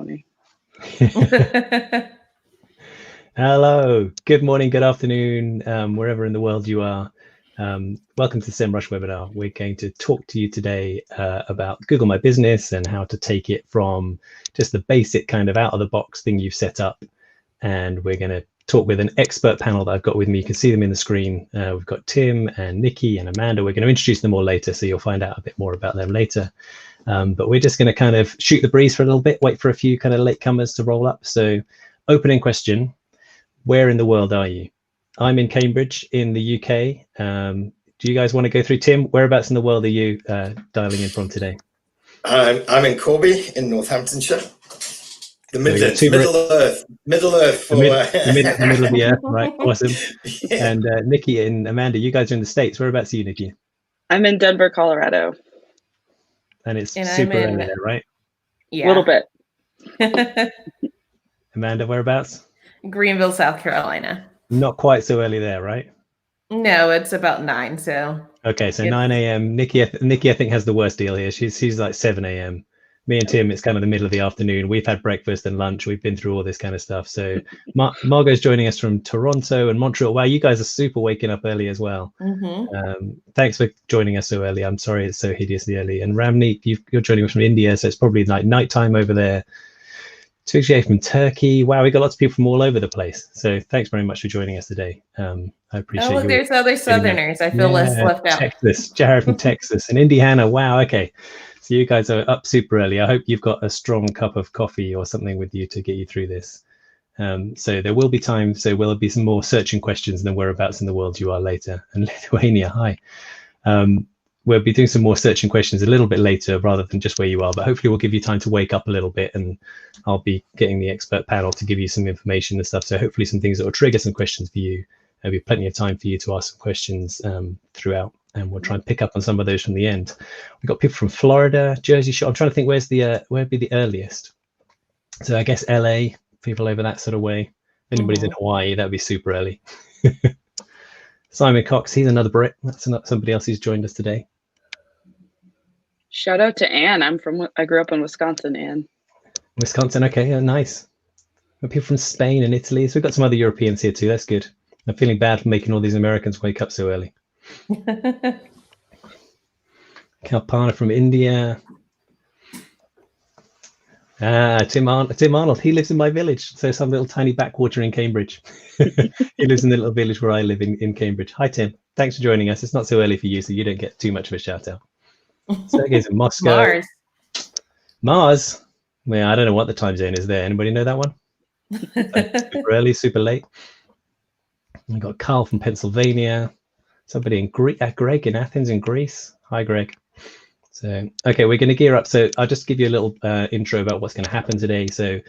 funny. Hello, good morning, good afternoon, wherever in the world you are. Welcome to Semrush webinar. We're going to talk to you today about Google My Business and how to take it from just the basic kind of out of the box thing you've set up. And we're going to talk with an expert panel that I've got with me. You can see them in the screen. We've got Tim and Niki and Amanda. We're going to introduce them all later, so you'll find out a bit more about them later. But we're just going to kind of shoot the breeze for a little bit, wait for a few kind of latecomers to roll up. So opening question. Where in the world are you? I'm in Cambridge in the UK. Do you guys want to go through? Tim, whereabouts in the world are you dialing in from today? I'm in Corby in Northamptonshire. The Midlands, Middle Earth. The middle of the earth, right? Awesome. Yeah. And Niki and Amanda, you guys are in the States. Whereabouts are you, Niki? I'm in Denver, Colorado. And it's super early there, right? Yeah. A little bit. Amanda, whereabouts? Greenville, South Carolina. Not quite so early there, right? No, it's about 9. So okay, so 9 a.m. Niki, I think, has the worst deal here. She's like 7 a.m. Me and Tim, it's kind of the middle of the afternoon. We've had breakfast and lunch. We've been through all this kind of stuff. So Margot's joining us from Toronto and Montreal. Wow, you guys are super waking up early as well. Thanks for joining us so early. I'm sorry it's so hideously early. And Ramneek, you're joining us from India, so it's probably like nighttime over there. Tuesday from Turkey. Wow, we got lots of people from all over the place. So thanks very much for joining us today. I appreciate it. Oh, look, there's other Southerners. I feel less left out. Texas, Jared from Texas, and Indiana. Wow, okay. So you guys are up super early. I hope you've got a strong cup of coffee or something with you to get you through this. So there will be time. So will be some more searching questions than whereabouts in the world you are later. And Lithuania, hi. We'll be doing some more searching questions a little bit later rather than just where you are, but hopefully we'll give you time to wake up a little bit, and I'll be getting the expert panel to give you some information and stuff. So hopefully some things that will trigger some questions for you. There'll be plenty of time for you to ask some questions throughout, and we'll try and pick up on some of those from the end. We've got people from Florida, Jersey Shore. I'm trying to think where'd be the earliest. So I guess LA, people over that sort of way. If anybody's in Hawaii, that'd be super early. Simon Cox, he's another Brit. That's not somebody else who's joined us today. Shout out to Anne. I grew up in Wisconsin, Anne. Wisconsin, okay, yeah, nice. Got people from Spain and Italy. So we've got some other Europeans here too. That's good. I'm feeling bad for making all these Americans wake up so early. Kalpana from India. Tim Arnold, he lives in my village. So some little tiny backwater in Cambridge. He lives in the little village where I live in Cambridge. Hi, Tim. Thanks for joining us. It's not so early for you, so you don't get too much of a shout out. Sergey's in Moscow. Mars. Yeah, I don't know what the time zone is there. Anybody know that one? Super early, super late. We've got Carl from Pennsylvania. Somebody in Greg in Athens in Greece. Hi, Greg. So, okay, we're going to gear up. So I'll just give you a little intro about what's going to happen today. So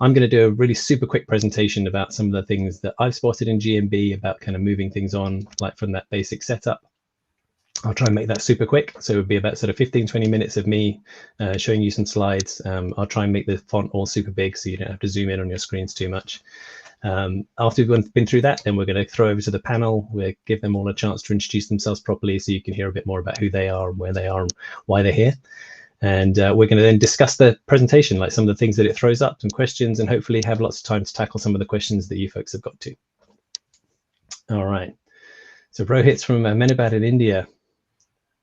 I'm going to do a really super quick presentation about some of the things that I've spotted in GMB about kind of moving things on, like from that basic setup. I'll try and make that super quick. So it'll be about sort of 15-20 minutes of me showing you some slides. I'll try and make the font all super big so you don't have to zoom in on your screens too much. After we've been through that, then we're going to throw over to the panel. We'll give them all a chance to introduce themselves properly so you can hear a bit more about who they are and where they are and why they're here. And we're going to then discuss the presentation, like some of the things that it throws up, some questions, and hopefully have lots of time to tackle some of the questions that you folks have got to. All right. So Rohit's from Ahmedabad in India.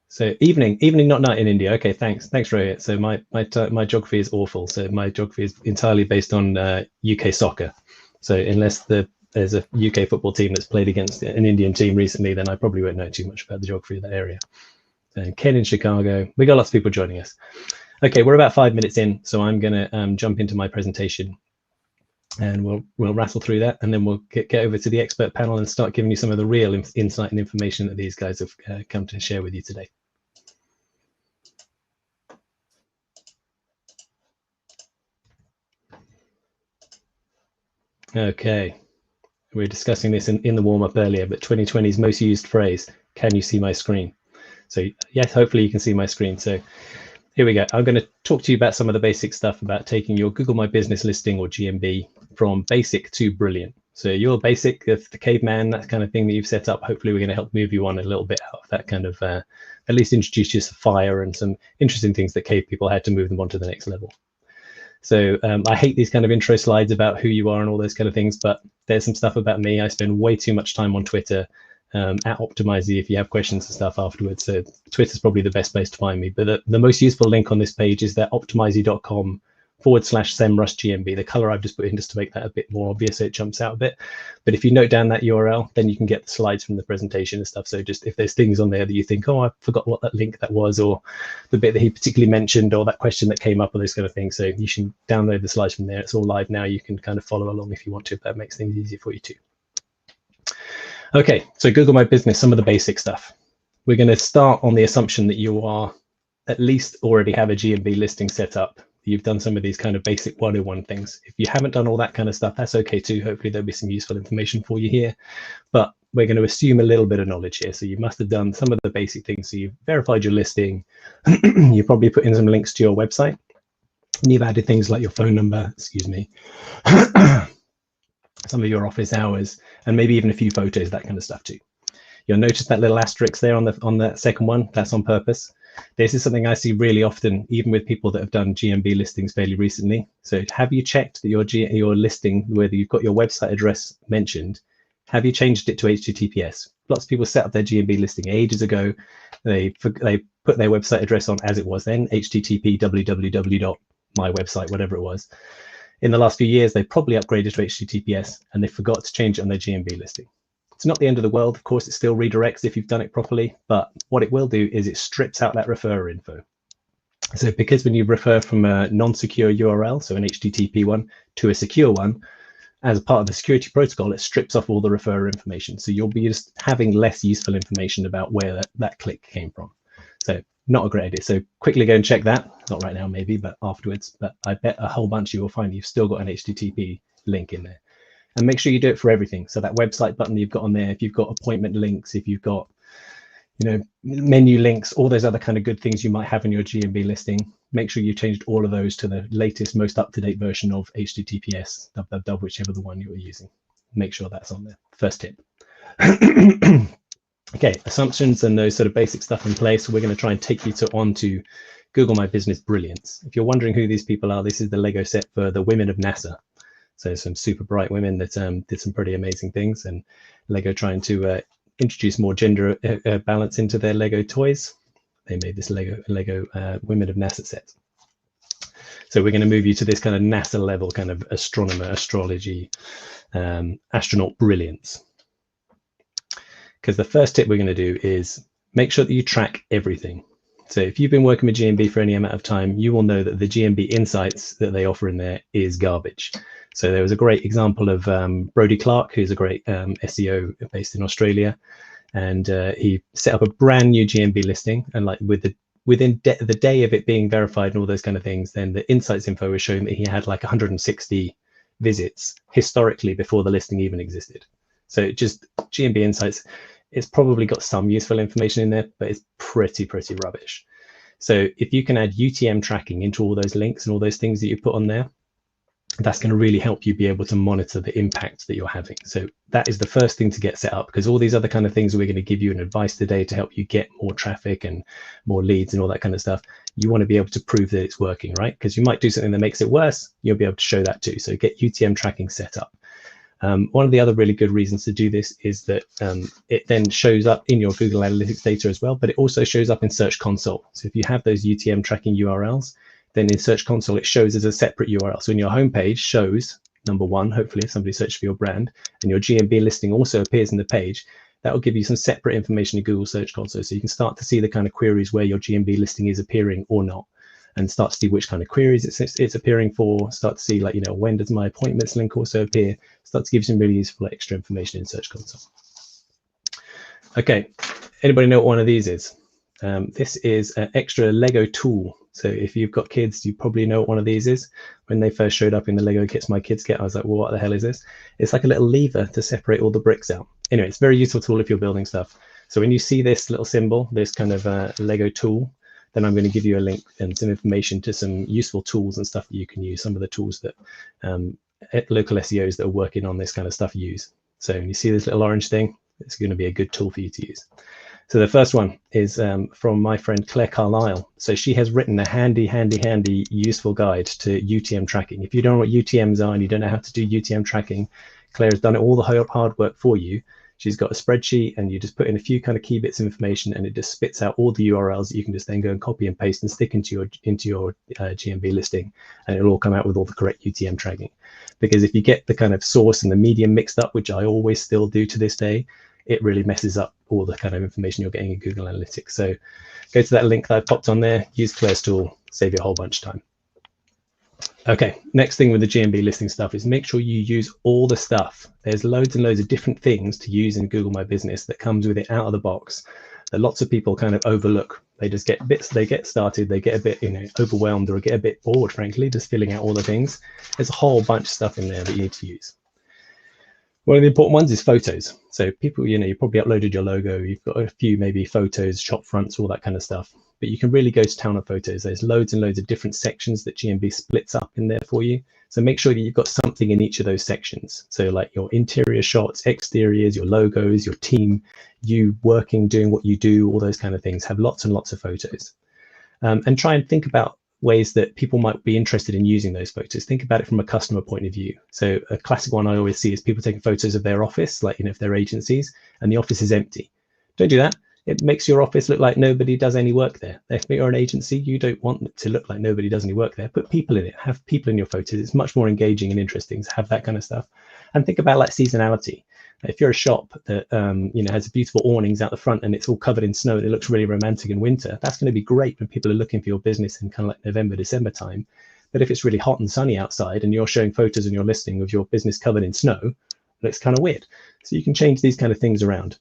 So evening, not night in India. Okay, thanks, Rohit. So my geography is awful. So my geography is entirely based on UK soccer. So unless there's a UK football team that's played against an Indian team recently, then I probably won't know too much about the geography of that area. And Ken in Chicago. We got lots of people joining us. Okay, we're about 5 minutes in, so I'm going to jump into my presentation, and we'll rattle through that, and then we'll get over to the expert panel and start giving you some of the real insight and information that these guys have come to share with you today. Okay, we were discussing this in the warm-up earlier, but 2020's most used phrase, can you see my screen? So yes, hopefully you can see my screen. So here we go. I'm going to talk to you about some of the basic stuff about taking your Google My Business listing, or GMB, from basic to brilliant. So your basic, the caveman, that kind of thing that you've set up, hopefully we're going to help move you on a little bit out of that kind of, at least introduce you to fire and some interesting things that cave people had to move them on to the next level. So I hate these kind of intro slides about who you are and all those kind of things, but there's some stuff about me. I spend way too much time on Twitter, at Optimisey if you have questions and stuff afterwards. So Twitter's probably the best place to find me. But the most useful link on this page is that optimisey.com/Semrush GMB. The color I've just put in just to make that a bit more obvious so it jumps out a bit. But if you note down that URL, then you can get the slides from the presentation and stuff. So just if there's things on there that you think, oh, I forgot what that link that was, or the bit that he particularly mentioned, or that question that came up, or those kind of things. So you should download the slides from there. It's all live now. You can kind of follow along if you want to. That makes things easier for you too. Okay, so Google My Business, some of the basic stuff. We're going to start on the assumption that you are at least already have a GMB listing set up. You've done some of these kind of basic 101 things. If you haven't done all that kind of stuff, that's okay too. Hopefully there'll be some useful information for you here. But we're going to assume a little bit of knowledge here. So you must have done some of the basic things. So you've verified your listing. You probably put in some links to your website. And you've added things like your phone number, excuse me, some of your office hours, and maybe even a few photos, that kind of stuff too. You'll notice that little asterisk there on the second one. That's on purpose. This is something I see really often, even with people that have done GMB listings fairly recently. So have you checked that your listing, whether you've got your website address mentioned, have you changed it to HTTPS? Lots of people set up their GMB listing ages ago. They put their website address on as it was then, http www.mywebsite, whatever it was. In the last few years, they probably upgraded to HTTPS and they forgot to change it on their GMB listing. It's not the end of the world. Of course, it still redirects if you've done it properly, but what it will do is it strips out that referrer info. So because when you refer from a non-secure URL, so an HTTP one, to a secure one, as a part of the security protocol, it strips off all the referrer information. So you'll be just having less useful information about where that click came from. So not a great idea. So quickly go and check that. Not right now, maybe, but afterwards. But I bet a whole bunch you will find you've still got an HTTP link in there. And make sure you do it for everything. So that website button you've got on there, if you've got appointment links, if you've got, menu links, all those other kind of good things you might have in your GMB listing, make sure you changed all of those to the latest, most up-to-date version of HTTPS, www, whichever the one you're using. Make sure that's on there. First tip. Okay, assumptions and those sort of basic stuff in place. We're going to try and take you on to Google My Business Brilliance. If you're wondering who these people are, this is the Lego set for the women of NASA. So some super bright women that did some pretty amazing things, and Lego trying to introduce more gender balance into their Lego toys. They made this Lego Women of NASA set. So we're going to move you to this kind of NASA level kind of astronomer, astrology, astronaut brilliance. Because the first tip we're going to do is make sure that you track everything. So if you've been working with GMB for any amount of time, you will know that the GMB insights that they offer in there is garbage. So there was a great example of Brody Clark, who's a great SEO based in Australia, and he set up a brand new GMB listing, and like within the day of it being verified and all those kind of things, then the insights info was showing that he had like 160 visits historically before the listing even existed. So just GMB insights, it's probably got some useful information in there, but it's pretty rubbish. So if you can add UTM tracking into all those links and all those things that you put on there, that's going to really help you be able to monitor the impact that you're having. So that is the first thing to get set up, because all these other kind of things we're going to give you an advice today to help you get more traffic and more leads and all that kind of stuff. You want to be able to prove that it's working, right? Because you might do something that makes it worse. You'll be able to show that too. So get UTM tracking set up. One of the other really good reasons to do this is that it then shows up in your Google Analytics data as well, but it also shows up in Search Console. So if you have those UTM tracking URLs, then in Search Console, it shows as a separate URL. So in your homepage shows, number one, hopefully if somebody searched for your brand, and your GMB listing also appears in the page, that will give you some separate information in Google Search Console. So you can start to see the kind of queries where your GMB listing is appearing or not, and start to see which kind of queries it's appearing for, start to see like, when does my appointments link also appear, start to give you some really useful extra information in Search Console. Okay, anybody know what one of these is? This is an extra Lego tool. So if you've got kids, you probably know what one of these is. When they first showed up in the Lego kits my kids get, I was like, well, what the hell is this? It's like a little lever to separate all the bricks out. Anyway, it's a very useful tool if you're building stuff. So when you see this little symbol, this kind of Lego tool, then I'm going to give you a link and some information to some useful tools and stuff that you can use, some of the tools that local SEOs that are working on this kind of stuff use. So when you see this little orange thing, it's going to be a good tool for you to use. So the first one is from my friend Claire Carlisle. So she has written a handy, useful guide to UTM tracking. If you don't know what UTMs are and you don't know how to do UTM tracking, Claire has done all the hard work for you. She's got a spreadsheet and you just put in a few kind of key bits of information and it just spits out all the URLs that you can just then go and copy and paste and stick into your GMB listing, and it'll all come out with all the correct UTM tracking. Because if you get the kind of source and the medium mixed up, which I always still do to this day, it really messes up all the kind of information you're getting in Google Analytics. So go to that link that I popped on there, use Claire's tool, save you a whole bunch of time. Okay, next thing with the GMB listing stuff is make sure you use all the stuff. There's loads and loads of different things to use in Google My Business that comes with it out of the box that lots of people kind of overlook. They just get bits, they get started, they get a bit, overwhelmed or get a bit bored, frankly, just filling out all the things. There's a whole bunch of stuff in there that you need to use. One of the important ones is photos. So people, you probably uploaded your logo, you've got a few maybe photos, shop fronts, all that kind of stuff. But you can really go to town on photos. There's loads and loads of different sections that GMB splits up in there for you. So make sure that you've got something in each of those sections. So like your interior shots, exteriors, your logos, your team, you working, doing what you do, all those kind of things. Have lots and lots of photos. And try and think about ways that people might be interested in using those photos. Think about it from a customer point of view. So a classic one I always see is people taking photos of their office, like if they're agencies and the office is empty. Don't do that. It makes your office look like nobody does any work there. If you're an agency, you don't want it to look like nobody does any work there. Put people in it. Have people in your photos. It's much more engaging and interesting to have that kind of stuff. And think about like seasonality. If you're a shop that has beautiful awnings out the front and it's all covered in snow and it looks really romantic in winter, that's going to be great when people are looking for your business in kind of like November, December time. But if it's really hot and sunny outside and you're showing photos on your listing of your business covered in snow, it looks kind of weird. So you can change these kind of things around.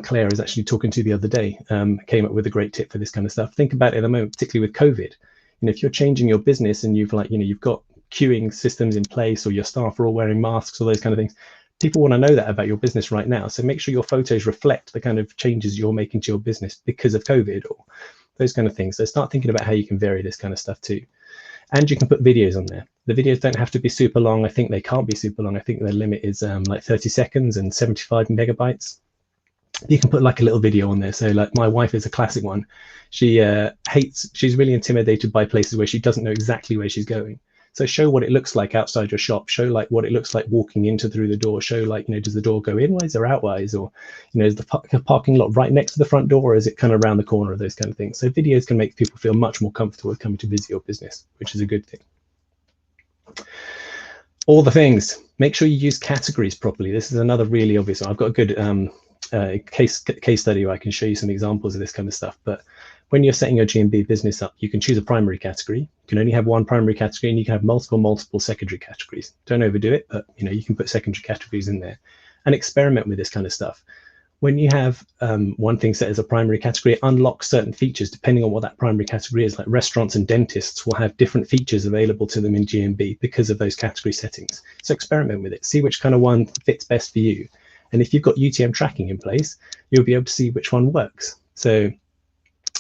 Claire is actually talking to the other day, came up with a great tip for this kind of stuff. Think about it at the moment, particularly with COVID. If you're changing your business and you've got queuing systems in place or your staff are all wearing masks or those kind of things, people want to know that about your business right now. So make sure your photos reflect the kind of changes you're making to your business because of COVID or those kind of things. So start thinking about how you can vary this kind of stuff too. And you can put videos on there. The videos don't have to be super long. I think they can't be super long. I think their limit is like 30 seconds and 75 megabytes. You can put like a little video on there. So like my wife is a classic one. She's really intimidated by places where she doesn't know exactly where she's going. So show what it looks like outside your shop. Show like what it looks like walking through the door. Show like, does the door go inwards or outwards? Or, is the parking lot right next to the front door? Or is it kind of around the corner of those kind of things? So videos can make people feel much more comfortable with coming to visit your business, which is a good thing. All the things. Make sure you use categories properly. This is another really obvious one. I've got a good case study where I can show you some examples of this kind of stuff. But when you're setting your GMB business up, you can choose a primary category. You can only have one primary category and you can have multiple secondary categories. Don't overdo it, but you can put secondary categories in there and experiment with this kind of stuff. When you have one thing set as a primary category, it unlocks certain features depending on what that primary category is. Like restaurants and dentists will have different features available to them in GMB because of those category settings. So experiment with it, see which kind of one fits best for you. And if you've got UTM tracking in place, you'll be able to see which one works. So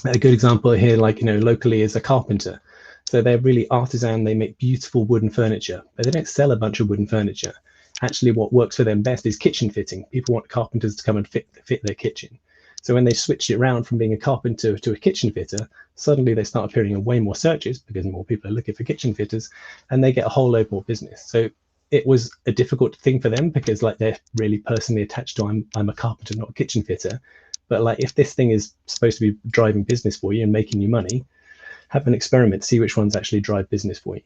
a good example here, like, locally is a carpenter. So they're really artisan. They make beautiful wooden furniture, but they don't sell a bunch of wooden furniture. Actually, what works for them best is kitchen fitting. People want carpenters to come and fit their kitchen. So when they switch it around from being a carpenter to a kitchen fitter, suddenly they start appearing in way more searches because more people are looking for kitchen fitters and they get a whole load more business. So it was a difficult thing for them because like they're really personally attached to I'm a carpenter, not a kitchen fitter. But like if this thing is supposed to be driving business for you and making you money, have an experiment, see which ones actually drive business for you.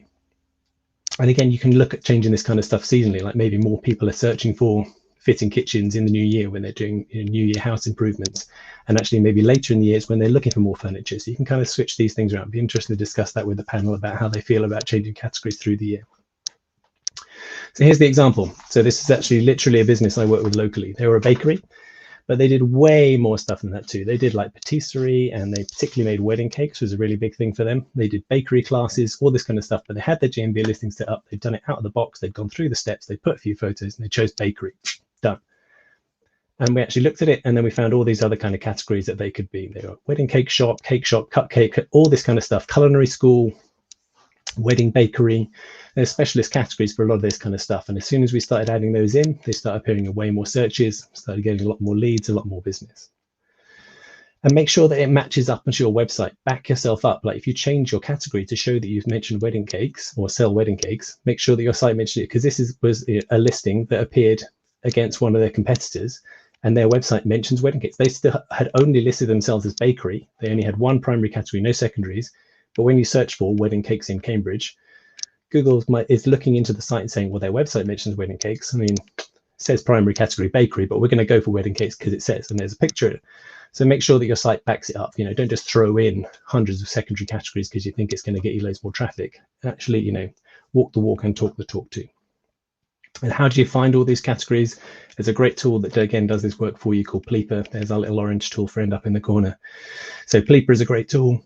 And again, you can look at changing this kind of stuff seasonally, like maybe more people are searching for fitting kitchens in the new year when they're doing new year house improvements. And actually maybe later in the years when they're looking for more furniture. So you can kind of switch these things around. Be interested to discuss that with the panel about how they feel about changing categories through the year. So here's the example. So this is actually literally a business I work with locally. They were a bakery, but they did way more stuff than that too. They did like patisserie and they particularly made wedding cakes, was a really big thing for them. They did bakery classes, all this kind of stuff, but they had their GMB listing set up. They'd done it out of the box. They'd gone through the steps. They put a few photos and they chose bakery. Done. And we actually looked at it and then we found all these other kind of categories that they could be. They were wedding cake shop, cupcake, all this kind of stuff, culinary school, wedding bakery. There's specialist categories for a lot of this kind of stuff. And as soon as we started adding those in, they started appearing in way more searches, started getting a lot more leads, a lot more business. And make sure that it matches up onto your website. Back yourself up. Like if you change your category to show that you've mentioned wedding cakes or sell wedding cakes, make sure that your site mentioned it, because this was a listing that appeared against one of their competitors, and their website mentions wedding cakes. They still had only listed themselves as bakery. They only had one primary category, no secondaries. But when you search for wedding cakes in Cambridge, Google is looking into the site and saying, well, their website mentions wedding cakes. I mean, it says primary category bakery, but we're going to go for wedding cakes because it says, and there's a picture. So make sure that your site backs it up. Don't just throw in hundreds of secondary categories because you think it's going to get you loads more traffic. Actually, walk the walk and talk the talk too. And how do you find all these categories? There's a great tool that, again, does this work for you called Pleeper. There's our little orange tool friend up in the corner. So Pleeper is a great tool.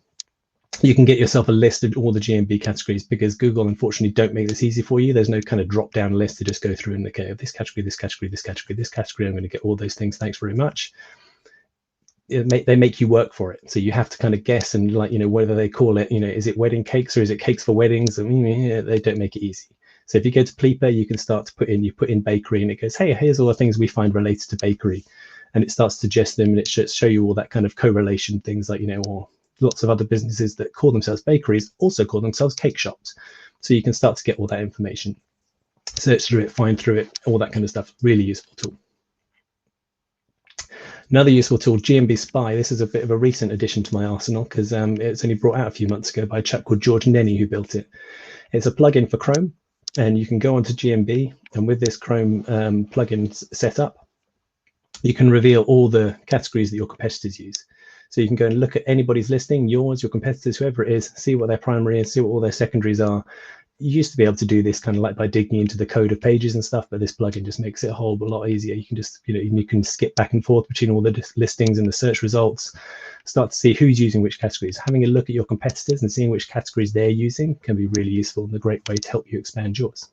You can get yourself a list of all the GMB categories, because Google, unfortunately, don't make this easy for you. There's no kind of drop-down list to just go through and, okay, this category, this category, this category, this category, I'm going to get all those things. Thanks very much. They make you work for it, so you have to kind of guess and whether they call it is it wedding cakes or is it cakes for weddings. I mean, they don't make it easy. So if you go to Pleeper, you can start to put in bakery, and it goes, hey, here's all the things we find related to bakery, and it starts to suggest them, and it should show you all that kind of correlation things, like or lots of other businesses that call themselves bakeries also call themselves cake shops. So you can start to get all that information, search through it, find through it, all that kind of stuff. Really useful tool. Another useful tool, GMB Spy. This is a bit of a recent addition to my arsenal, because it's only brought out a few months ago by a chap called George Nenny, who built it. It's a plugin for Chrome, and you can go onto GMB, and with this Chrome plugin set up, you can reveal all the categories that your competitors use. So you can go and look at anybody's listing, yours, your competitors, whoever it is, see what their primary is, see what all their secondaries are. You used to be able to do this kind of like by digging into the code of pages and stuff, but this plugin just makes it a whole lot easier. You can just, you can skip back and forth between all the listings and the search results, start to see who's using which categories. Having a look at your competitors and seeing which categories they're using can be really useful and a great way to help you expand yours.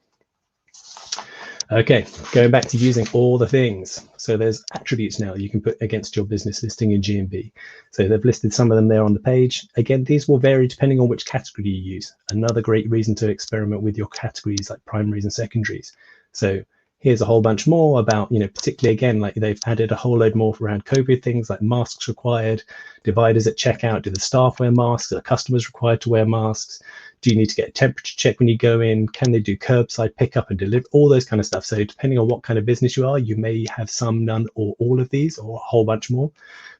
Okay, going back to using all the things. So there's attributes now you can put against your business listing in GMB. So they've listed some of them there on the page. Again, these will vary depending on which category you use. Another great reason to experiment with your categories like primaries and secondaries. So here's a whole bunch more about, particularly again, like they've added a whole load more around COVID things like masks required, dividers at checkout, do the staff wear masks, are customers required to wear masks? Do you need to get a temperature check when you go in? Can they do curbside pickup and deliver? All those kind of stuff. So depending on what kind of business you are, you may have some, none, or all of these, or a whole bunch more.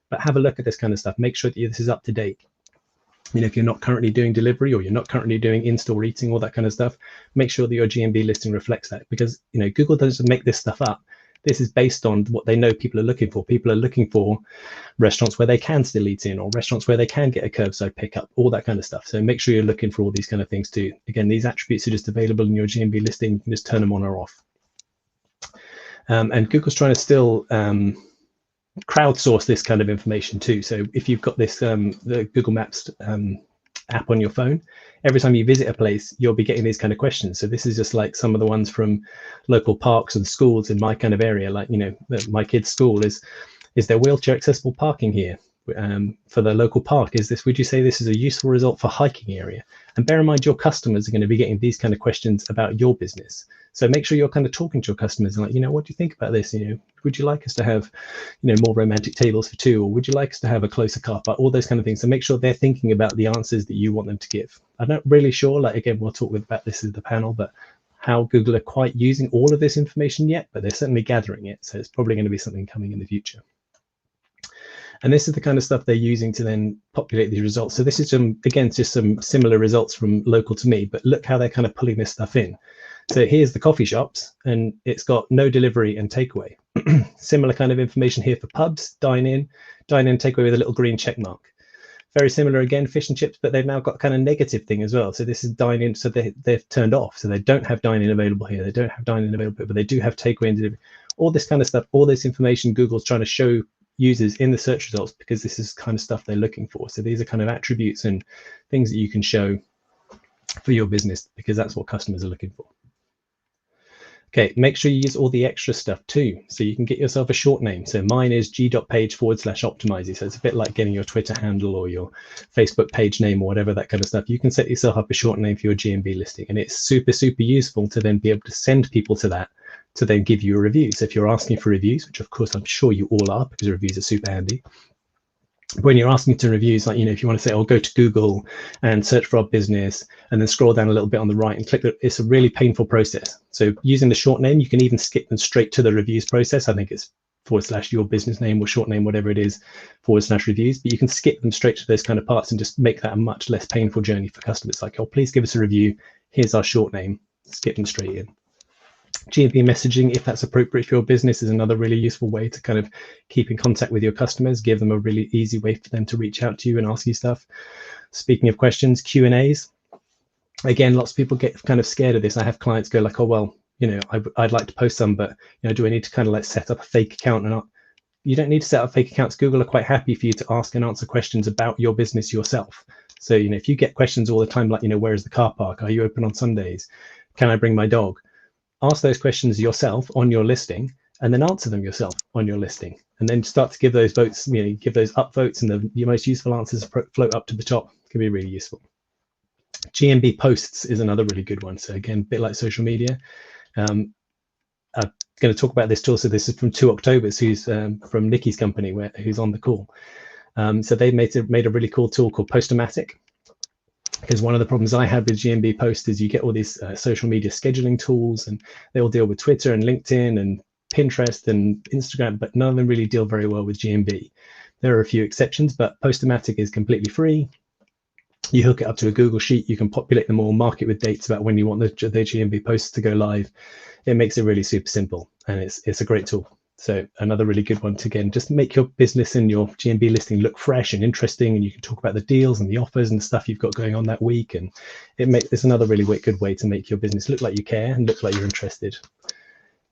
But have a look at this kind of stuff. Make sure that this is up to date. If you're not currently doing delivery, or you're not currently doing in-store eating, all that kind of stuff, make sure that your GMB listing reflects that, because Google doesn't make this stuff up. This is based on what they know people are looking for. People are looking for restaurants where they can still eat in, or restaurants where they can get a curbside pickup, all that kind of stuff. So make sure you're looking for all these kind of things too. Again, these attributes are just available in your GMB listing. You can just turn them on or off. And Google's trying to still crowdsource this kind of information too. So if you've got this the Google Maps app on your phone, every time you visit a place, you'll be getting these kind of questions. So this is just like some of the ones from local parks and schools in my kind of area. Like, my kid's school is there wheelchair accessible parking here? For the local park, would you say this is a useful result for hiking area? And bear in mind, your customers are going to be getting these kind of questions about your business. So make sure you're kind of talking to your customers and like, what do you think about this? Would you like us to have, more romantic tables for two, or would you like us to have a closer car park? All those kind of things. So make sure they're thinking about the answers that you want them to give. I'm not really sure, like, again, we'll talk about this in the panel, but how Google are quite using all of this information yet, but they're certainly gathering it. So it's probably going to be something coming in the future. And this is the kind of stuff they're using to then populate these results. So this is again, just some similar results from local to me, but look how they're kind of pulling this stuff in. So here's the coffee shops, and it's got no delivery and takeaway. Similar kind of information here for pubs, dine in, takeaway with a little green check mark. Very similar again, fish and chips, but they've now got kind of negative thing as well. So this is dine in, so they've turned off. So they don't have dine in available here. They don't have dine in available, but they do have takeaway and delivery. All this kind of stuff, all this information Google's trying to show users in the search results, because this is kind of stuff they're looking for. So these are kind of attributes and things that you can show for your business, because that's what customers are looking for. Okay, make sure you use all the extra stuff too. So you can get yourself a short name. So mine is g.page/Optimisey. So it's a bit like getting your Twitter handle or your Facebook page name or whatever, that kind of stuff. You can set yourself up a short name for your GMB listing. And it's super, super useful to then be able to send people to that to then give you a review. So if you're asking for reviews, which of course I'm sure you all are, because reviews are super handy, when you're asking to reviews, like, if you want to say, oh, go to Google and search for our business and then scroll down a little bit on the right and click it, it's a really painful process. So using the short name, you can even skip them straight to the reviews process. I think it's / your business name or short name, whatever it is, / reviews, but you can skip them straight to those kind of parts and just make that a much less painful journey for customers. Like, oh, please give us a review. Here's our short name, skip them straight in. GMB messaging, if that's appropriate for your business, is another really useful way to kind of keep in contact with your customers, give them a really easy way for them to reach out to you and ask you stuff. Speaking of questions, Q&As. Again, lots of people get kind of scared of this. I have clients go like, oh, well, I'd like to post some, but do I need to kind of like set up a fake account or not? You don't need to set up fake accounts. Google are quite happy for you to ask and answer questions about your business yourself. So, if you get questions all the time, like, where is the car park? Are you open on Sundays? Can I bring my dog? Ask those questions yourself on your listing and then answer them yourself on your listing. And then start to give those votes, give those upvotes, and your most useful answers float up to the top. It can be really useful. GMB Posts is another really good one. So again, a bit like social media. I'm going to talk about this tool. So this is from 2 Octobers, who's from Niki's company, who's on the call. So they made a really cool tool called Postamatic. Because one of the problems I had with GMB Post is you get all these social media scheduling tools, and they all deal with Twitter and LinkedIn and Pinterest and Instagram, but none of them really deal very well with GMB. There are a few exceptions, but Postamatic is completely free. You hook it up to a Google Sheet, you can populate them all, mark it with dates about when you want the GMB posts to go live. It makes it really super simple, and it's a great tool. So another really good one to, again, just make your business and your GMB listing look fresh and interesting, and you can talk about the deals and the offers and the stuff you've got going on that week. And it's another really good way to make your business look like you care and look like you're interested.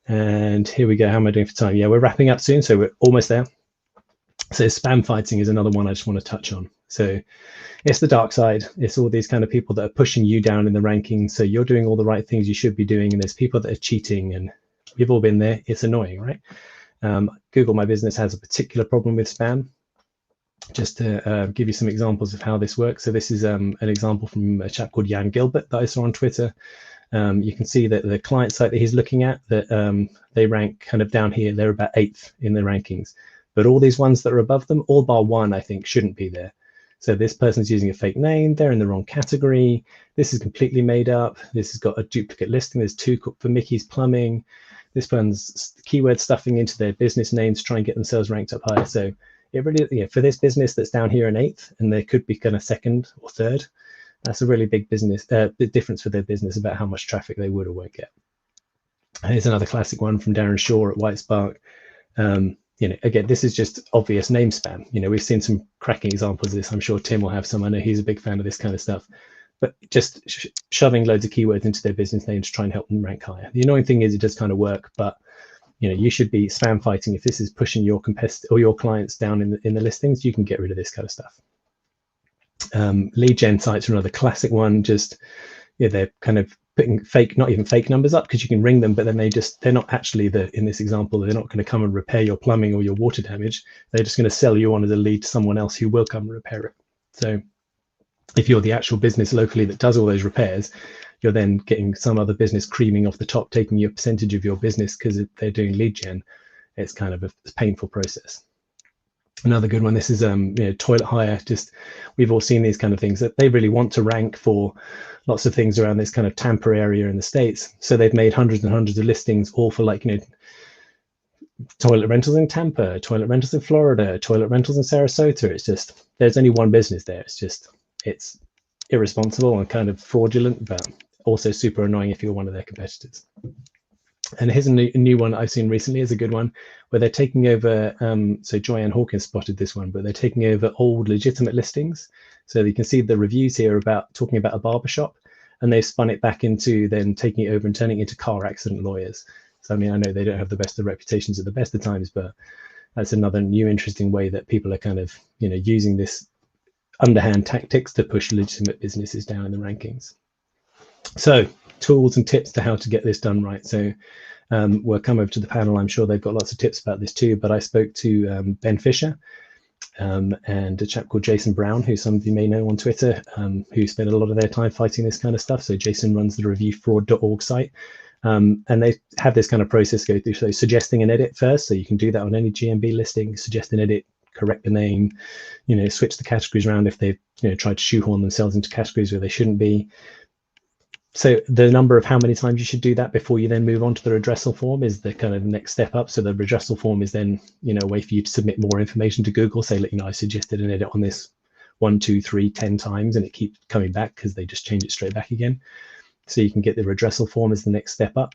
And here we go. How am I doing for time? Yeah, we're wrapping up soon, so we're almost there. So spam fighting is another one I just want to touch on. So it's the dark side. It's all these kind of people that are pushing you down in the rankings. So you're doing all the right things you should be doing, and there's people that are cheating, and we've all been there. It's annoying, right? Google My Business has a particular problem with spam. Just to give you some examples of how this works. So this is an example from a chap called Jan Gilbert that I saw on Twitter. You can see that the client site that he's looking at, that they rank kind of down here. They're about 8th in the rankings. But all these ones that are above them, all bar one, I think, shouldn't be there. So this person's using a fake name. They're in the wrong category. This is completely made up. This has got a duplicate listing. There's 2 for Mickey's Plumbing. This one's keyword stuffing into their business names to try and get themselves ranked up higher. So it really, for this business that's down here in 8th, and they could be kind of 2nd or 3rd, that's a really big business, big difference for their business about how much traffic they would or won't get. And here's another classic one from Darren Shaw at White Spark. Again, this is just obvious name spam. We've seen some cracking examples of this. I'm sure Tim will have some. I know he's a big fan of this kind of stuff. But just shoving loads of keywords into their business name to try and help them rank higher. The annoying thing is it does kind of work, but you should be spam fighting. If this is pushing your competitor or your clients down in the listings, you can get rid of this kind of stuff. Lead gen sites are another classic one. They're kind of putting not even fake numbers up, because you can ring them, but then they're not actually in this example, they're not going to come and repair your plumbing or your water damage. They're just going to sell you on as a lead to someone else who will come and repair it. So if you're the actual business locally that does all those repairs, you're then getting some other business creaming off the top, taking your percentage of your business because they're doing lead gen. It's kind of a painful process. Another good one, this is toilet hire. We've all seen these kind of things that they really want to rank for lots of things around this kind of Tampa area in the States. So they've made hundreds and hundreds of listings, all for toilet rentals in Tampa, toilet rentals in Florida, toilet rentals in Sarasota. It's just, there's only one business there. It's irresponsible and kind of fraudulent, but also super annoying if you're one of their competitors. And here's a new one I've seen recently, is a good one, where they're taking over, so Joyanne Hawkins spotted this one, but they're taking over old legitimate listings. So you can see the reviews here about talking about a barbershop, and they've spun it back into then taking it over and turning it into car accident lawyers. So, I know they don't have the best of reputations at the best of times, but that's another new interesting way that people are kind of, using this underhand tactics to push legitimate businesses down in the rankings. So tools and tips to how to get this done right. So we'll come over to the panel. I'm sure they've got lots of tips about this too, but I spoke to Ben Fisher and a chap called Jason Brown, who some of you may know on Twitter, who spend a lot of their time fighting this kind of stuff. So Jason runs the reviewfraud.org site. And they have this kind of process go through. So suggesting an edit first. So you can do that on any GMB listing, suggest an edit, correct the name, switch the categories around if they've tried to shoehorn themselves into categories where they shouldn't be. So the number of how many times you should do that before you then move on to the redressal form is the kind of next step up. So the redressal form is then a way for you to submit more information to Google. Say, I suggested an edit on this 1, 2, 3, 10 times, and it keeps coming back because they just change it straight back again. So you can get the redressal form as the next step up.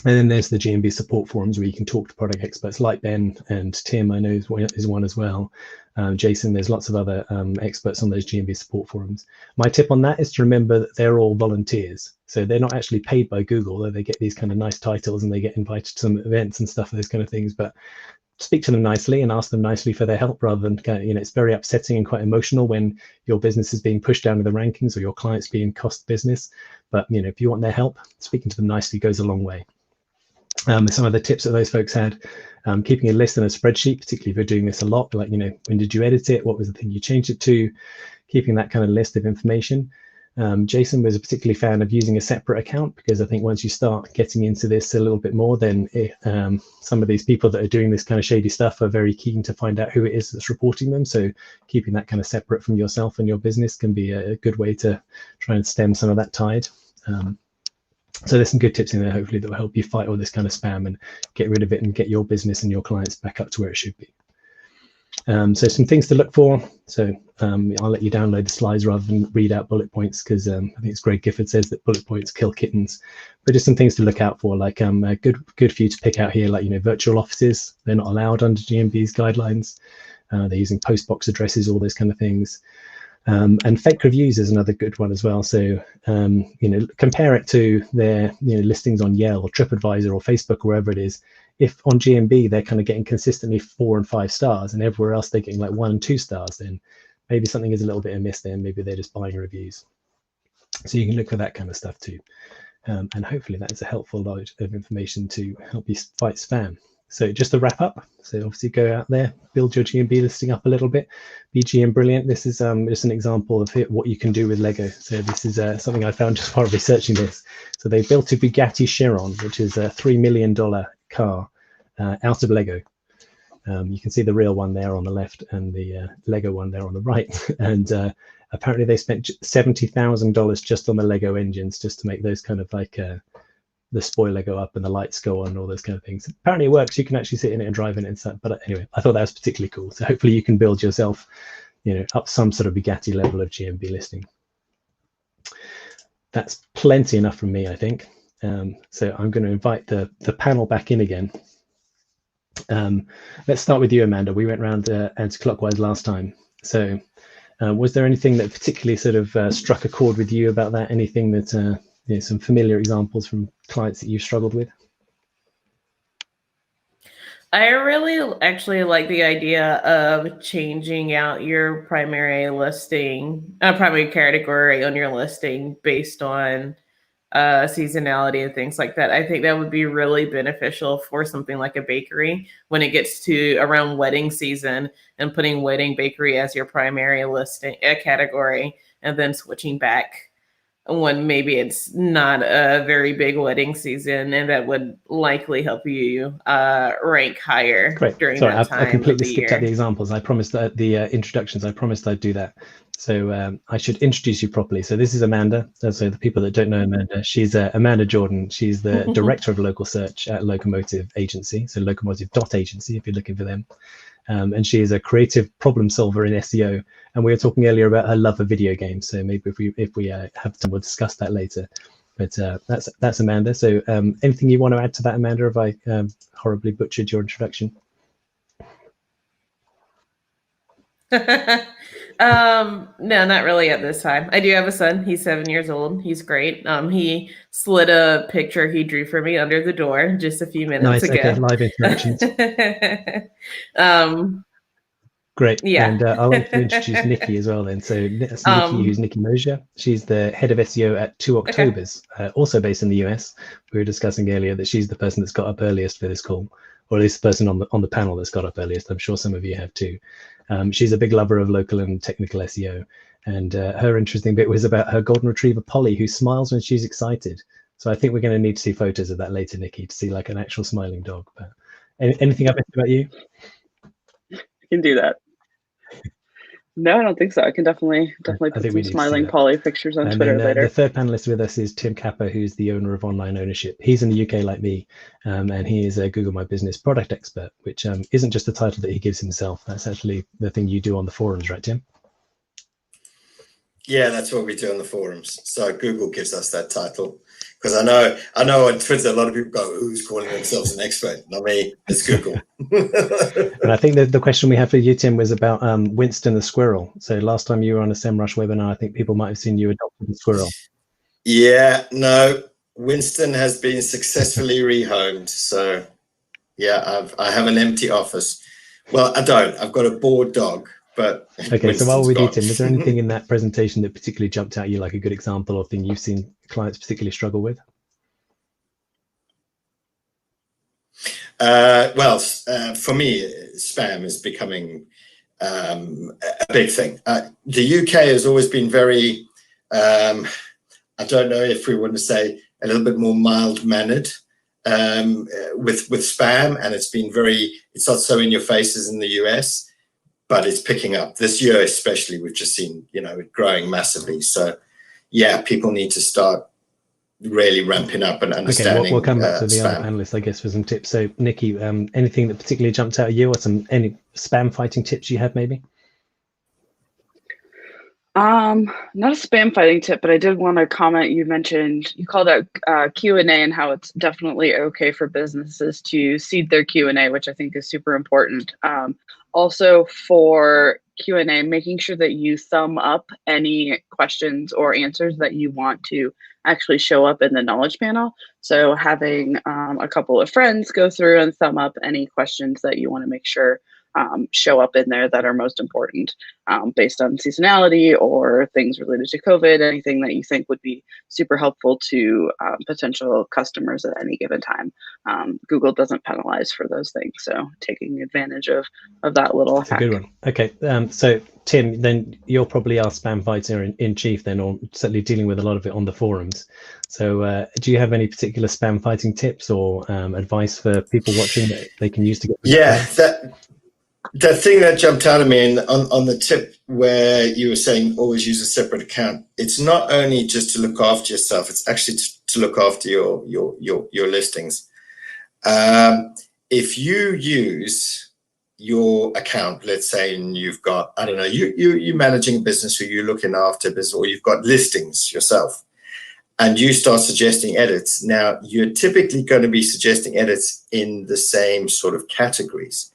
And then there's the GMB support forums where you can talk to product experts like Ben and Tim, I know is one as well. Jason, there's lots of other experts on those GMB support forums. My tip on that is to remember that they're all volunteers. So they're not actually paid by Google, though they get these kind of nice titles and they get invited to some events and stuff, those kind of things. But speak to them nicely and ask them nicely for their help rather than, it's very upsetting and quite emotional when your business is being pushed down to the rankings or your clients being cost business. But, if you want their help, speaking to them nicely goes a long way. Some of the tips that those folks had, keeping a list and a spreadsheet, particularly if you're doing this a lot, like, when did you edit it? What was the thing you changed it to? Keeping that kind of list of information. Jason was a particularly fan of using a separate account because I think once you start getting into this a little bit more, then some of these people that are doing this kind of shady stuff are very keen to find out who it is that's reporting them. So keeping that kind of separate from yourself and your business can be a good way to try and stem some of that tide. So there's some good tips in there, hopefully, that will help you fight all this kind of spam and get rid of it and get your business and your clients back up to where it should be. So some things to look for. So I'll let you download the slides rather than read out bullet points because I think it's Greg Gifford says that bullet points kill kittens. But just some things to look out for, like good for you to pick out here, like, virtual offices. They're not allowed under GMB's guidelines. They're using postbox addresses, all those kind of things. And fake reviews is another good one as well. So, compare it to their listings on Yelp or TripAdvisor or Facebook or wherever it is. If on GMB they're kind of getting consistently 4 and 5 stars and everywhere else they're getting like 1 and 2 stars, then maybe something is a little bit amiss there. Maybe they're just buying reviews. So you can look for that kind of stuff too. And hopefully that is a helpful lot of information to help you fight spam. So just to wrap up, so obviously go out there, build your GMB listing up a little bit, be GM brilliant. This is just an example of what you can do with Lego. So this is something I found just while researching this. So they built a Bugatti Chiron, which is a $3 million car out of Lego. You can see the real one there on the left and the Lego one there on the right. And apparently they spent $70,000 just on the Lego engines just to make those kind of like the spoiler go up and the lights go on and all those kind of things. Apparently it works. You can actually sit in it and drive in it and stuff. But anyway, I thought that was particularly cool. So hopefully you can build yourself, up some sort of Bugatti level of GMB listing. That's plenty enough from me, I think. So I'm going to invite the panel back in again. Let's start with you, Amanda. We went round anti-clockwise last time. So was there anything that particularly sort of struck a chord with you about that? Anything that some familiar examples from clients that you've struggled with? I really actually like the idea of changing out your primary listing, primary category on your listing based on seasonality and things like that. I think that would be really beneficial for something like a bakery when it gets to around wedding season and putting wedding bakery as your primary listing category and then switching back when maybe it's not a very big wedding season, and that would likely help you rank higher. Great. During that time. I completely skipped out the examples. I promised that the introductions. I promised I'd do that. So I should introduce you properly. So this is Amanda. So the people that don't know Amanda, she's Amanda Jordan. She's the director of local search at Locomotive Agency. So locomotive.agency if you're looking for them. And she is a creative problem solver in SEO. And we were talking earlier about her love of video games. So maybe if we have time, we'll discuss that later. But that's Amanda. So anything you want to add to that, Amanda? Have I horribly butchered your introduction? No, not really at this time. I do have a son. He's 7 years old. He's great. He slid a picture he drew for me under the door just a few minutes ago. Okay, live interactions. Great. Yeah. And I'll like to introduce Niki as well then. So that's Niki, who's Niki Mosier. She's the head of SEO at 2 Octobers, also based in the US. We were discussing earlier that she's the person that's got up earliest for this call, or at least the person on the panel that's got up earliest. I'm sure some of you have too. She's a big lover of local and technical SEO. And her interesting bit was about her golden retriever, Polly, who smiles when she's excited. So I think we're going to need to see photos of that later, Niki, to see like an actual smiling dog. But anything I've missed about you? can do that. No, I don't think so. I can definitely put some smiling Polly pictures on Twitter later. The third panelist with us is Tim Capper, who's the owner of Online Ownership. He's in the UK like me, and he is a Google My Business product expert, which isn't just the title that he gives himself. That's actually the thing you do on the forums, right, Tim? Yeah, that's what we do on the forums. So Google gives us that title. Because I know on Twitter, a lot of people go, who's calling themselves an expert? Not me, it's Google. And I think that the question we have for you, Tim, was about Winston the squirrel. So last time you were on a Semrush webinar, I think people might have seen you adopted the squirrel. Yeah, no, Winston has been successfully rehomed. So yeah, I have an empty office. Well, I don't. I've got a bored dog. But okay, Winston's so while we do, gone. Tim, was there anything in that presentation that particularly jumped out at you, like a good example or thing you've seen clients particularly struggle with? For me, spam is becoming a big thing. The UK has always been very, I don't know if we want to say a little bit more mild-mannered with spam, and it's not so in your face as in the US. But it's picking up this year, especially. We've just seen, it growing massively. So, yeah, people need to start really ramping up and understanding. Okay, we'll come back to the spam. other panelists, I guess, for some tips. So, Niki, anything that particularly jumped out at you, or any spam fighting tips you have, maybe? Not a spam fighting tip, but I did want to comment. You mentioned, you called out Q&A and how it's definitely okay for businesses to seed their Q&A, which I think is super important. Also for Q&A, making sure that you thumb up any questions or answers that you want to actually show up in the knowledge panel. So having a couple of friends go through and thumb up any questions that you want to make sure show up in there that are most important based on seasonality or things related to COVID, anything that you think would be super helpful to potential customers at any given time. Google doesn't penalize for those things, so taking advantage of that little That's hack. A good one. Okay, so Tim, then you're probably our spam fighter in chief then, or certainly dealing with a lot of it on the forums. So do you have any particular spam fighting tips or advice for people watching that they can use to get? Yeah, the thing that jumped out at me on the tip where you were saying always use a separate account, it's not only just to look after yourself, it's actually to look after your listings. If you use your account, let's say, and you've got, I don't know, you're managing a business or you're looking after a business, or you've got listings yourself, and you start suggesting edits. Now, you're typically going to be suggesting edits in the same sort of categories.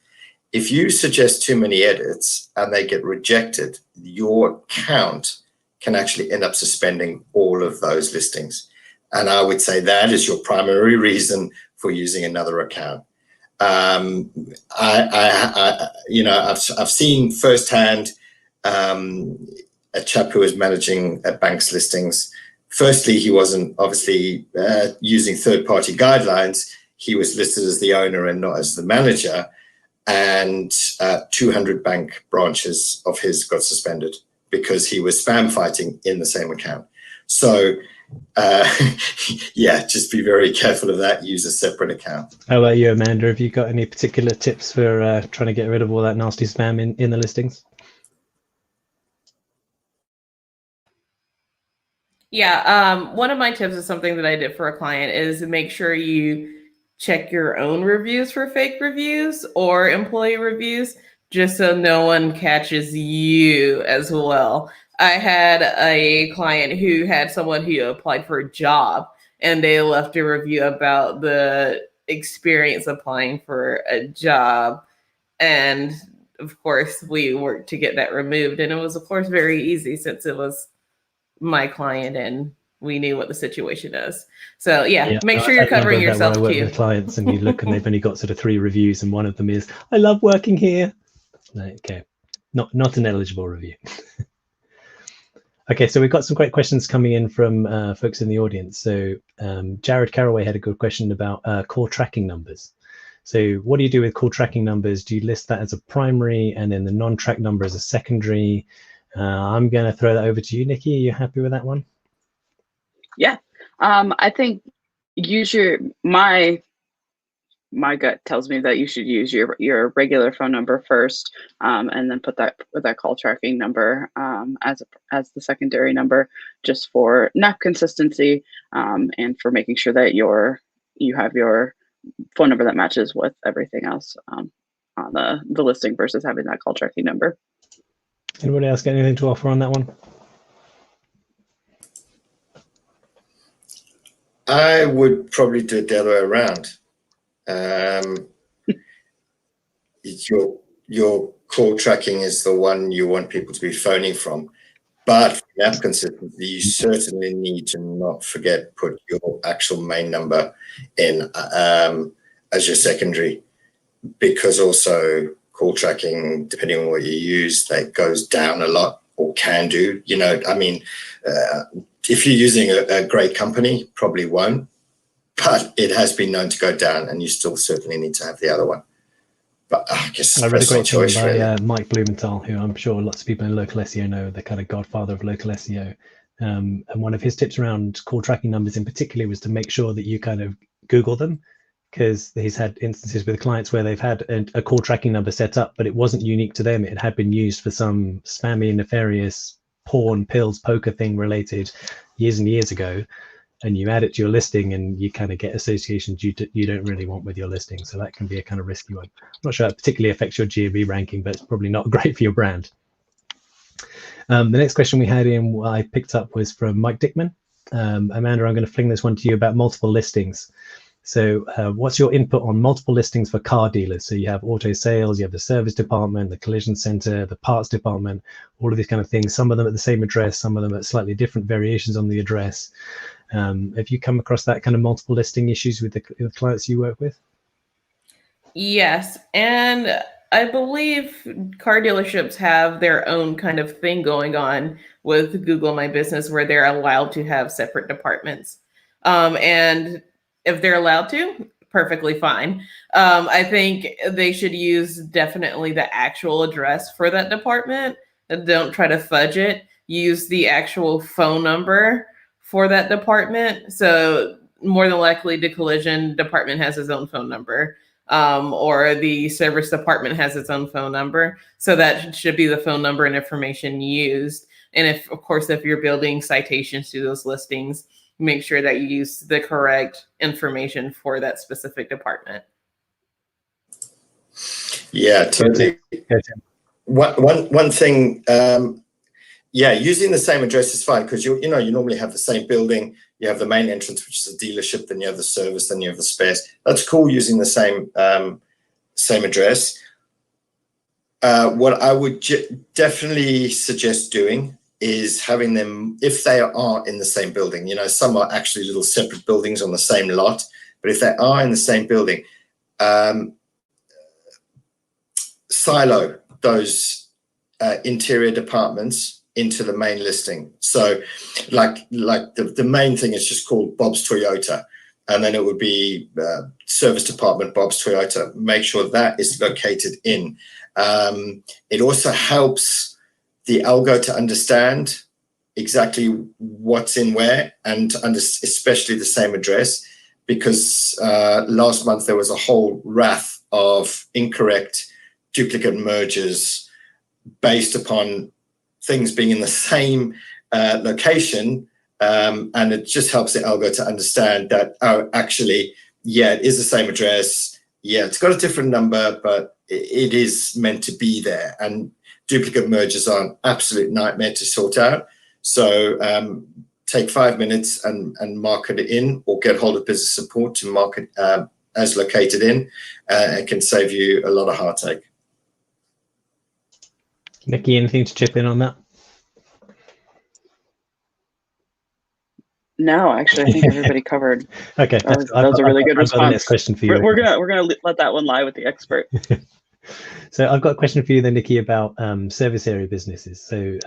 If you suggest too many edits and they get rejected, your account can actually end up suspending all of those listings. And I would say that is your primary reason for using another account. I've seen firsthand a chap who was managing a bank's listings. Firstly, he wasn't obviously using third-party guidelines. He was listed as the owner and not as the manager. And 200 bank branches of his got suspended because he was spam fighting in the same account. So, yeah, just be very careful of that. Use a separate account. How about you, Amanda? Have you got any particular tips for trying to get rid of all that nasty spam in the listings? Yeah, one of my tips is something that I did for a client is make sure you check your own reviews for fake reviews or employee reviews, just so no one catches you as well. I had a client who had someone who applied for a job and they left a review about the experience applying for a job. And of course, we worked to get that removed. And it was, of course, very easy since it was my client and we knew what the situation is. So yeah, make sure you're covering yourself too. I work with clients and you look and they've only got sort of 3 reviews and one of them is, I love working here. Okay, not an eligible review. Okay, so we've got some great questions coming in from folks in the audience. So Jared Caraway had a good question about call tracking numbers. So what do you do with call tracking numbers? Do you list that as a primary and then the non-track number as a secondary? I'm going to throw that over to you, Niki. Are you happy with that one? Yeah, I think use my my gut tells me that you should use your regular phone number first, and then put that call tracking number as the secondary number, just for NAP consistency, and for making sure that you have your phone number that matches with everything else on the listing versus having that call tracking number. Anybody else got anything to offer on that one? I would probably do it the other way around. Your call tracking is the one you want people to be phoning from, but for app consistency, you certainly need to not forget put your actual main number in as your secondary, because also call tracking, depending on what you use, that goes down a lot, or can do. You know, I mean, if you're using a great company, probably won't, but it has been known to go down, and you still certainly need to have the other one. But I guess I read a great choice, thing by really. Mike Blumenthal, who I'm sure lots of people in local SEO know, the kind of godfather of local SEO. And one of his tips around call tracking numbers in particular was to make sure that you kind of Google them, because he's had instances with clients where they've had a call tracking number set up, but it wasn't unique to them. It had been used for some spammy, nefarious porn, pills, poker thing related years and years ago. And you add it to your listing, and you kind of get associations you don't really want with your listing. So that can be a kind of risky one. I'm not sure it particularly affects your GMB ranking, but it's probably not great for your brand. The next question we had in, I picked up, was from Mike Dickman. Amanda, I'm going to fling this one to you about multiple listings. So what's your input on multiple listings for car dealers? So you have auto sales, you have the service department, the collision center, the parts department, all of these kind of things, some of them at the same address, some of them at slightly different variations on the address. Have you come across that kind of multiple listing issues with the clients you work with? Yes, and I believe car dealerships have their own kind of thing going on with Google My Business, where they're allowed to have separate departments. And if they're allowed to, perfectly fine. I think they should use definitely the actual address for that department. Don't try to fudge it. Use the actual phone number for that department. So more than likely the collision department has its own phone number, or the service department has its own phone number. So that should be the phone number and information used. And if, of course, if you're building citations to those listings, make sure that you use the correct information for that specific department. Yeah, totally. One thing, yeah, using the same address is fine, because you normally have the same building. You have the main entrance, which is a dealership, then you have the service, then you have the spares. That's cool using the same address. What I would definitely suggest doing is having them, if they are in the same building, some are actually little separate buildings on the same lot, but if they are in the same building, silo those interior departments into the main listing. So like the main thing is just called Bob's Toyota, and then it would be service department Bob's Toyota. Make sure that is located in. It also helps the algo to understand exactly what's in where, and especially the same address, because last month there was a whole raft of incorrect duplicate mergers based upon things being in the same location, and it just helps the algo to understand that, oh, actually, yeah, it is the same address. Yeah, it's got a different number, but it is meant to be there. And duplicate mergers are an absolute nightmare to sort out. So take 5 minutes and mark it in, or get hold of business support to mark it as located in. It can save you a lot of heartache. Niki, anything to chip in on that? No, actually, I think everybody covered. Okay, that was a really good response. The next question for you. We're gonna let that one lie with the expert. So I've got a question for you then, Niki, about service area businesses. So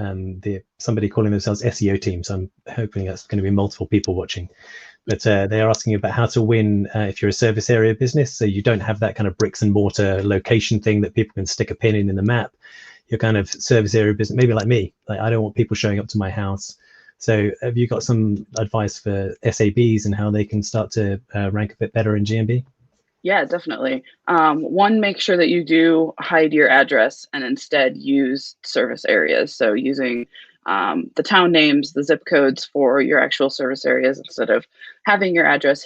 somebody calling themselves SEO team. So I'm hoping that's going to be multiple people watching. But they are asking about how to win if you're a service area business. So you don't have that kind of bricks and mortar location thing that people can stick a pin in the map. You're kind of service area business, maybe like me. Like, I don't want people showing up to my house. So have you got some advice for SABs and how they can start to rank a bit better in GMB? Yeah, definitely. One, make sure that you do hide your address and instead use service areas. So using the town names, the zip codes for your actual service areas instead of having your address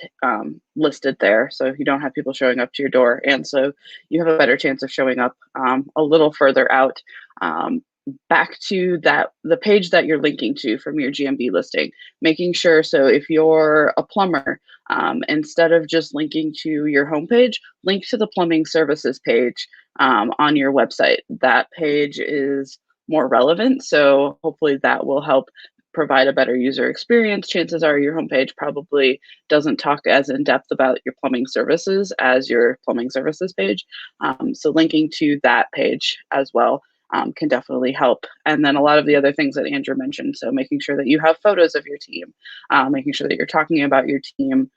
listed there. So you don't have people showing up to your door. And so you have a better chance of showing up a little further out. Back to the page that you're linking to from your GMB listing, making sure, so if you're a plumber, instead of just linking to your homepage, link to the plumbing services page on your website. That page is more relevant, so hopefully that will help provide a better user experience. Chances are your homepage probably doesn't talk as in depth about your plumbing services as your plumbing services page. So linking to that page as well can definitely help. And then a lot of the other things that Andrew mentioned. So making sure that you have photos of your team, making sure that you're talking about your team,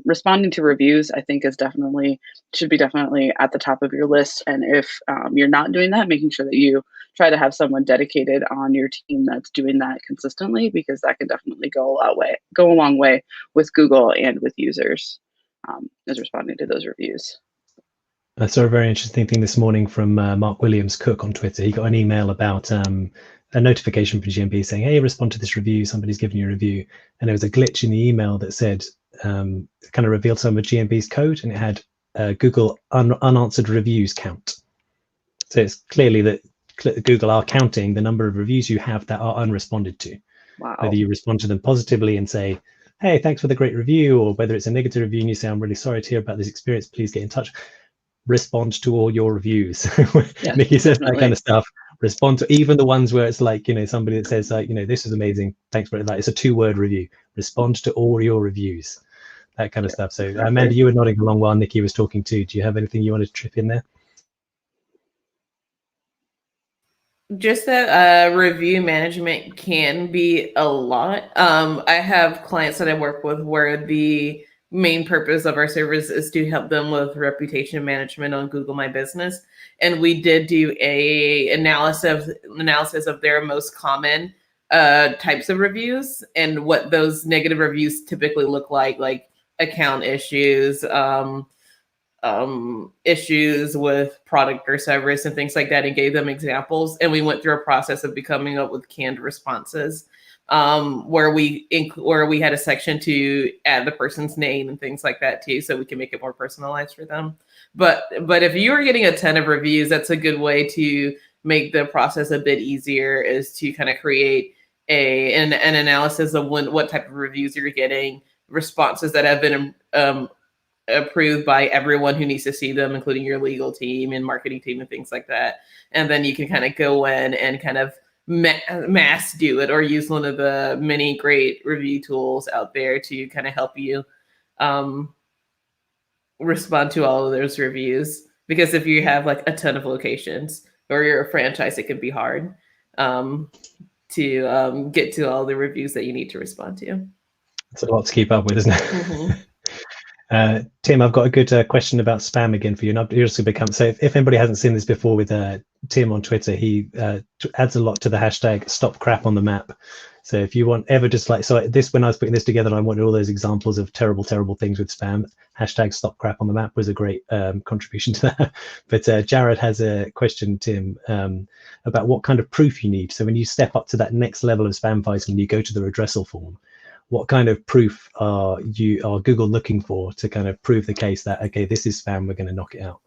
responding to reviews, I think should be definitely at the top of your list. And if you're not doing that, making sure that you try to have someone dedicated on your team that's doing that consistently, because that can definitely go a long way with Google and with users is responding to those reviews. I saw a very interesting thing this morning from Mark Williams Cook on Twitter. He got an email about a notification from GMB saying, hey, respond to this review, somebody's given you a review. And there was a glitch in the email that said, kind of revealed some of GMB's code, and it had Google unanswered reviews count. So it's clearly that Google are counting the number of reviews you have that are unresponded to. Wow. Whether you respond to them positively and say, hey, thanks for the great review, or whether it's a negative review and you say, I'm really sorry to hear about this experience, please get in touch. Respond to all your reviews. Yeah, Niki says definitely. that kind of stuff. Respond to even the ones where it's like, somebody that says like, this is amazing, thanks for that. It's a 2-word review. Respond to all your reviews, that kind of stuff. So Amanda, you were nodding along while Niki was talking too. Do you have anything you want to trip in there? Just that review management can be a lot. I have clients that I work with where the main purpose of our service is to help them with reputation management on Google My Business. And we did do a analysis of their most common types of reviews and what those negative reviews typically look like account issues, issues with product or service and things like that, and gave them examples. And we went through a process of coming up with canned responses, where we had a section to add the person's name and things like that too, so we can make it more personalized for them. But if you are getting a ton of reviews, that's a good way to make the process a bit easier, is to kind of create an analysis of what type of reviews you're getting, responses that have been approved by everyone who needs to see them, including your legal team and marketing team and things like that. And then you can kind of go in and kind of mass do it, or use one of the many great review tools out there to kind of help you respond to all of those reviews. Because if you have like a ton of locations or you're a franchise, it can be hard to get to all the reviews that you need to respond to. It's a lot to keep up with, isn't it? Mm-hmm. Tim, I've got a good question about spam again for you. And you're also become, so if anybody hasn't seen this before with Tim on Twitter, he adds a lot to the hashtag stop crap on the map. So if you want ever just like, so this, when I was putting this together, I wanted all those examples of terrible things with spam. Hashtag stop crap on the map was a great contribution to that. But Jared has a question, Tim, about what kind of proof you need. So when you step up to that next level of spam fighting, you go to the redressal form. What kind of proof are Google looking for to kind of prove the case that, okay, this is spam, we're going to knock it out?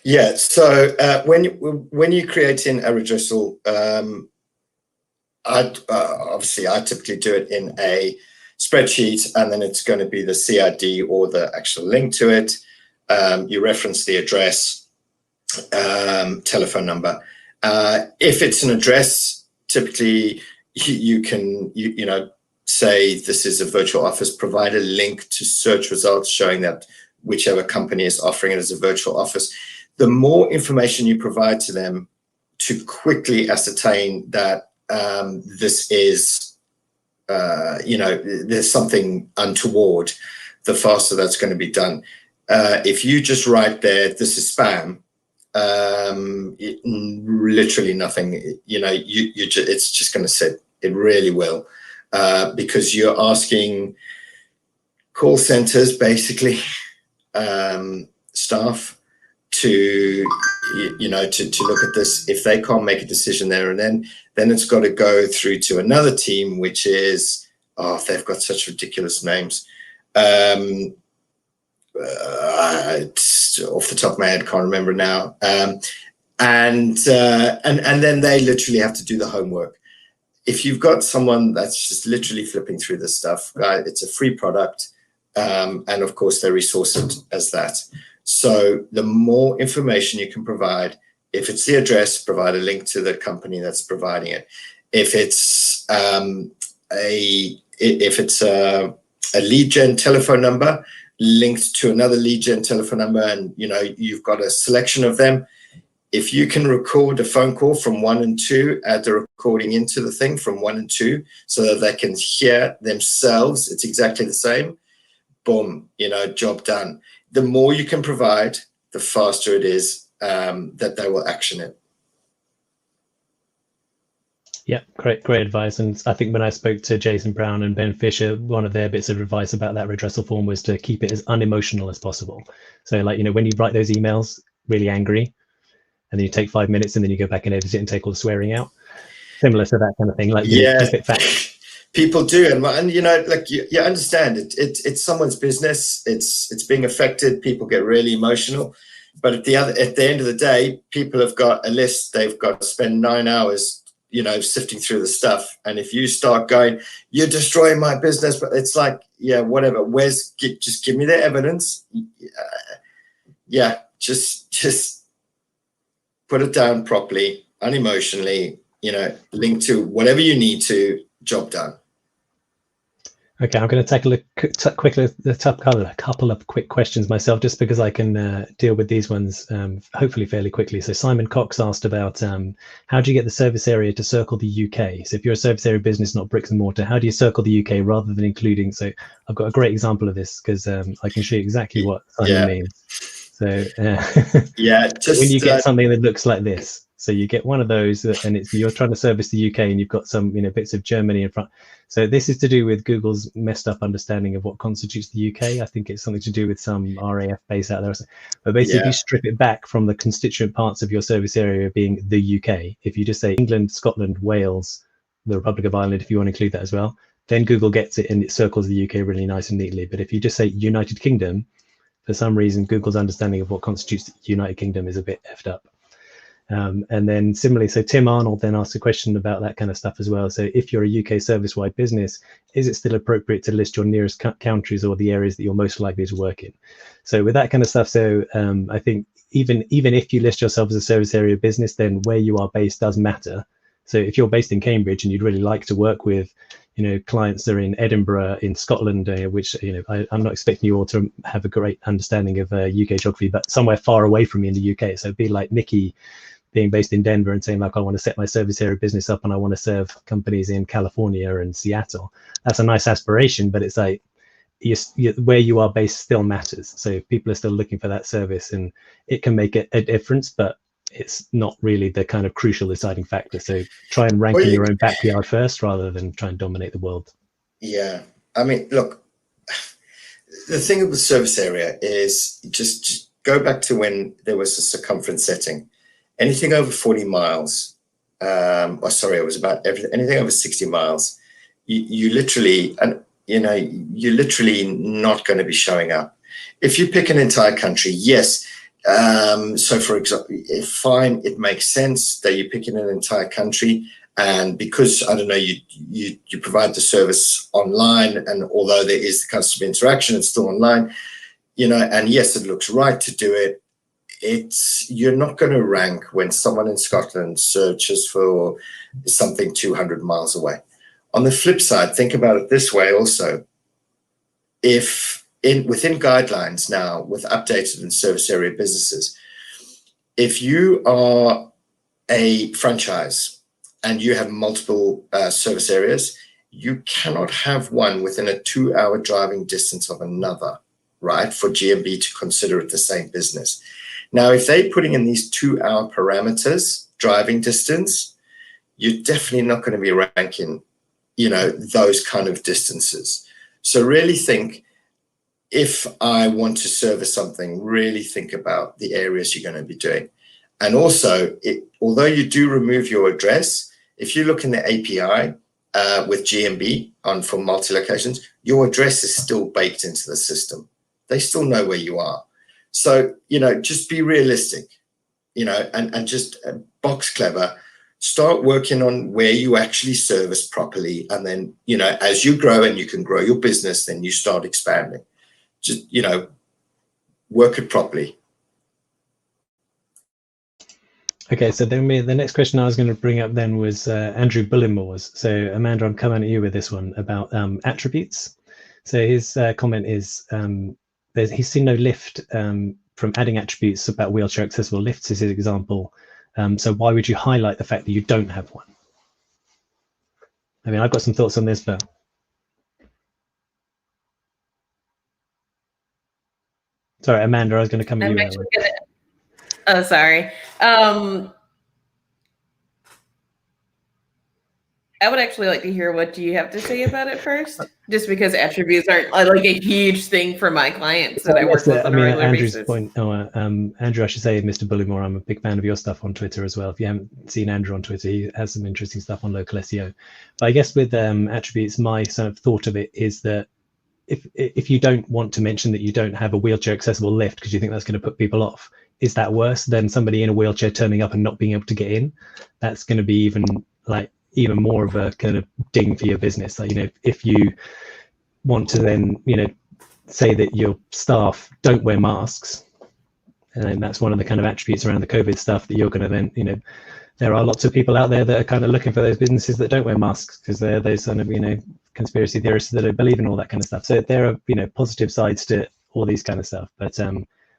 Yeah, so when you're creating a redressal, obviously I typically do it in a spreadsheet, and then it's going to be the CID or the actual link to it. You reference the address, telephone number. If it's an address, typically you can say this is a virtual office, provide a link to search results showing that whichever company is offering it as a virtual office. The more information you provide to them to quickly ascertain that this is, there's something untoward, the faster that's going to be done. If you just write there, this is spam, literally nothing, it's just going to sit. It really will, because you're asking call centers, basically, staff to, to look at this. If they can't make a decision there and then it's got to go through to another team, which is, they've got such ridiculous names. It's off the top of my head, can't remember now. And then they literally have to do the homework. If you've got someone that's just literally flipping through this stuff, it's a free product. And of course, they resource it as that. So the more information you can provide, if it's the address, provide a link to the company that's providing it. If it's a lead gen telephone number linked to another lead gen telephone number, and you've got a selection of them. If you can record a phone call from 1 and 2, add the recording into the thing from 1 and 2 so that they can hear themselves, it's exactly the same. Boom, job done. The more you can provide, the faster it is that they will action it. Yeah, great advice. And I think when I spoke to Jason Brown and Ben Fisher, one of their bits of advice about that redressal form was to keep it as unemotional as possible. So when you write those emails really angry, and then you take 5 minutes and then you go back and edit it and take all the swearing out, similar to that kind of thing. Keep it fast. People do, and you understand it. It's someone's business. It's being affected. People get really emotional, but at the end of the day, people have got a list. They've got to spend 9 hours, sifting through the stuff. And if you start going, "You're destroying my business," but it's like, yeah, whatever. Just give me the evidence. Just put it down properly, unemotionally. Link to whatever you need to. Job done. Okay, I'm going to tackle a couple of quick questions myself, just because I can deal with these ones hopefully fairly quickly. So Simon Cox asked about how do you get the service area to circle the UK? So if you're a service area business, not bricks and mortar, how do you circle the UK rather than including? So I've got a great example of this because I can show you exactly what Simon means. So when you get something that looks like this. So you get one of those, and you're trying to service the UK, and you've got some bits of Germany in front. So this is to do with Google's messed up understanding of what constitutes the UK. I think it's something to do with some RAF base out there. But basically, strip it back from the constituent parts of your service area being the UK. If you just say England, Scotland, Wales, the Republic of Ireland, if you want to include that as well, then Google gets it and it circles the UK really nice and neatly. But if you just say United Kingdom, for some reason, Google's understanding of what constitutes the United Kingdom is a bit effed up. And then similarly, so Tim Arnold then asked a question about that kind of stuff as well. So if you're a UK service-wide business, is it still appropriate to list your nearest countries or the areas that you're most likely to work in? So with that kind of stuff, so I think even if you list yourself as a service area business, then where you are based does matter. So if you're based in Cambridge and you'd really like to work with, clients that are in Edinburgh, in Scotland, which, I'm not expecting you all to have a great understanding of UK geography, but somewhere far away from me in the UK. So it'd be like Niki being based in Denver and saying, like, I want to set my service area business up and I want to serve companies in California and Seattle. That's a nice aspiration, but it's like where you are based still matters. So people are still looking for that service, and it can make a difference, but it's not really the kind of crucial deciding factor. So try and rank in your own backyard first rather than try and dominate the world. Yeah. I mean, look, the thing with the service area is just go back to when there was a circumference setting. Anything over 40 miles, it was about anything over 60 miles, you're literally not going to be showing up. If you pick an entire country, yes. So for example, fine, it makes sense that you're picking an entire country, and because you provide the service online, and although there is the customer interaction, it's still online, and yes, it looks right to do it. You're not going to rank when someone in Scotland searches for something 200 miles away. On the flip side, think about it this way also. Within guidelines now, with updated and service area businesses, if you are a franchise and you have multiple service areas, you cannot have one within a 2-hour driving distance of another, right? For GMB to consider it the same business. Now, if they're putting in these 2-hour parameters, driving distance, you're definitely not going to be ranking, those kind of distances. So really think, if I want to service something, really think about the areas you're going to be doing. And also, although you do remove your address, if you look in the API with GMB for multi-locations, your address is still baked into the system. They still know where you are. So, just be realistic, and just box clever. Start working on where you actually service properly. And then, as you grow and you can grow your business, then you start expanding. Just, work it properly. Okay, so then the next question I was going to bring up then was Andrew Bullimore's. So Amanda, I'm coming at you with this one about attributes. So his comment is he's seen no lift from adding attributes about wheelchair accessible lifts is his example. So why would you highlight the fact that you don't have one? I mean, I've got some thoughts on this, but sorry, Amanda, I was going to come at you. Oh, sorry. I would actually like to hear what you have to say about it first, just because attributes aren't like a huge thing for my clients that I work with on a regular basis. Point, Andrew, I should say, Mr. Bullimore, I'm a big fan of your stuff on Twitter as well. If you haven't seen Andrew on Twitter, he has some interesting stuff on local SEO. But I guess with attributes, my sort of thought of it is that if you don't want to mention that you don't have a wheelchair accessible lift because you think that's going to put people off, is that worse than somebody in a wheelchair turning up and not being able to get in? That's going to be even more of a kind of ding for your business. Like, if you want to then, say that your staff don't wear masks, and then that's one of the kind of attributes around the COVID stuff that you're going to then, there are lots of people out there that are kind of looking for those businesses that don't wear masks because they're those kind of, conspiracy theorists that don't believe in all that kind of stuff. So there are, positive sides to all these kind of stuff. But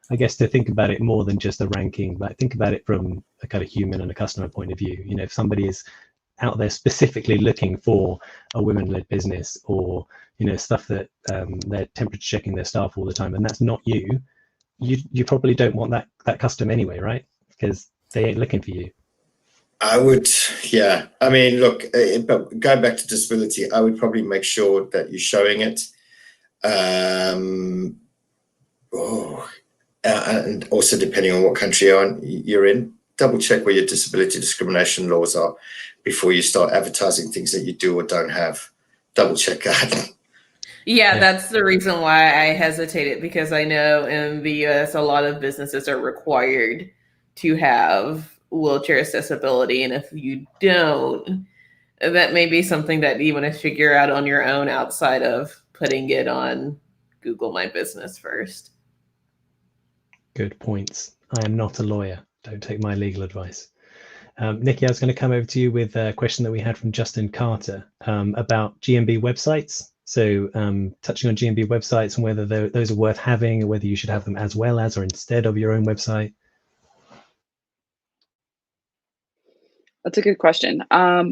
I guess to think about it more than just a ranking, but think about it from a kind of human and a customer point of view. If somebody is out there specifically looking for a women-led business or stuff that they're temperature checking their staff all the time, and that's not you probably don't want that custom anyway, right? Because they ain't looking for you. I would, yeah. I mean, look, but going back to disability, I would probably make sure that you're showing it. And also depending on what country you're in, double check where your disability discrimination laws are before you start advertising things that you do or don't have. Double check that. Yeah, that's the reason why I hesitated, because I know in the US, a lot of businesses are required to have wheelchair accessibility. And if you don't, that may be something that you want to figure out on your own outside of putting it on Google My Business first. Good points. I am not a lawyer. Don't take my legal advice. Niki, I was going to come over to you with a question that we had from Justin Carter about GMB websites. So touching on GMB websites and whether those are worth having or whether you should have them as well as or instead of your own website. That's a good question. I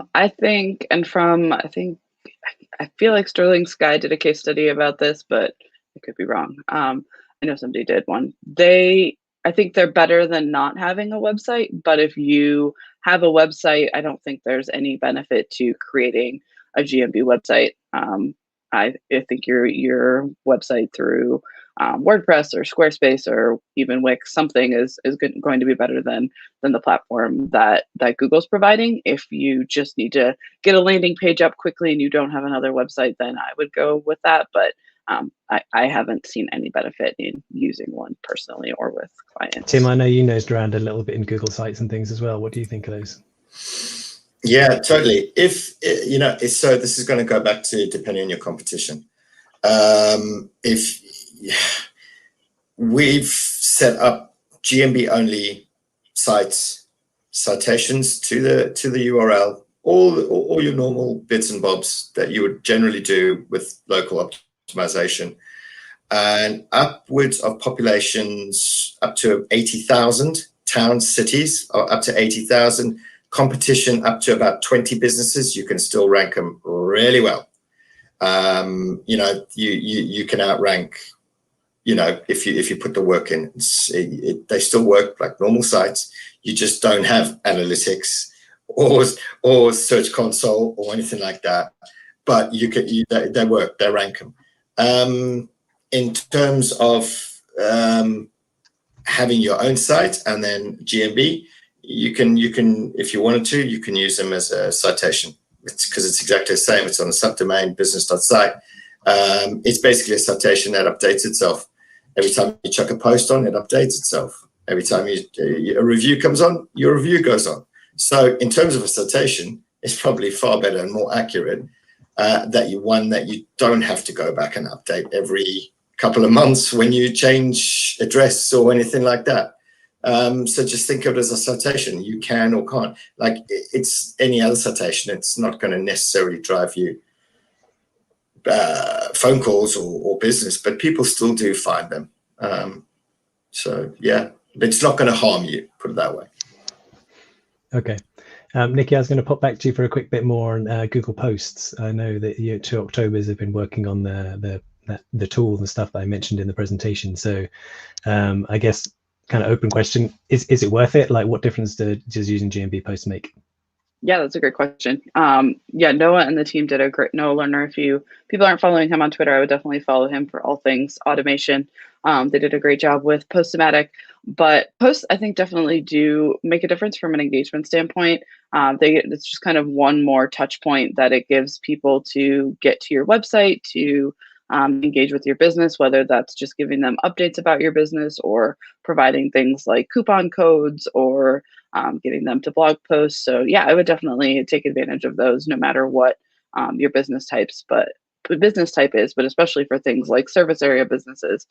feel like Sterling Sky did a case study about this, but I could be wrong. I know somebody did one. I think they're better than not having a website, but if you have a website, I don't think there's any benefit to creating a GMB website. I think your website through WordPress or Squarespace or even Wix, something is going to be better than the platform that Google's providing. If you just need to get a landing page up quickly and you don't have another website, then I would go with that. But I haven't seen any benefit in using one personally or with clients. Tim, I know you nosed around a little bit in Google Sites and things as well. What do you think of those? Yeah, totally. If so this is going to go back to depending on your competition. If we've set up GMB only sites, citations to the URL, all your normal bits and bobs that you would generally do with local optimization, and upwards of populations up to 80,000, towns, cities are up to 80,000, competition up to about 20 businesses, you can still rank them really well. You can outrank, if you put the work in. They still work like normal sites. You just don't have analytics or search console or anything like that. But they work. They rank them. in terms of having your own site and then GMB, you can, if you wanted to, you can use them as a citation. It's because it's exactly the same. It's on a subdomain business.site. It's basically a citation that updates itself. Every time you chuck a post on, it updates itself. Every time a review comes on, your review goes on. So in terms of a citation, it's probably far better and more accurate that you don't have to go back and update every couple of months when you change address or anything like that. So just think of it as a citation. You can or can't. Like it's any other citation. It's not going to necessarily drive you phone calls or business, but people still do find them. So yeah, but it's not going to harm you, put it that way. Okay. Niki, I was going to pop back to you for a quick bit more on Google Posts. I know that you 2 Octobers have been working on the tool and stuff that I mentioned in the presentation. So I guess kind of open question, is it worth it? Like what difference does using GMB Posts make? Yeah, that's a great question. Yeah, Noah and the team did a great, Noah Lerner, if people aren't following him on Twitter, I would definitely follow him for all things automation. They did a great job with Postamatic, but posts I think definitely do make a difference from an engagement standpoint. It's just kind of one more touch point that it gives people to get to your website, to engage with your business, whether that's just giving them updates about your business or providing things like coupon codes or getting them to blog posts. So yeah, I would definitely take advantage of those no matter what your business type is, but especially for things like service area businesses,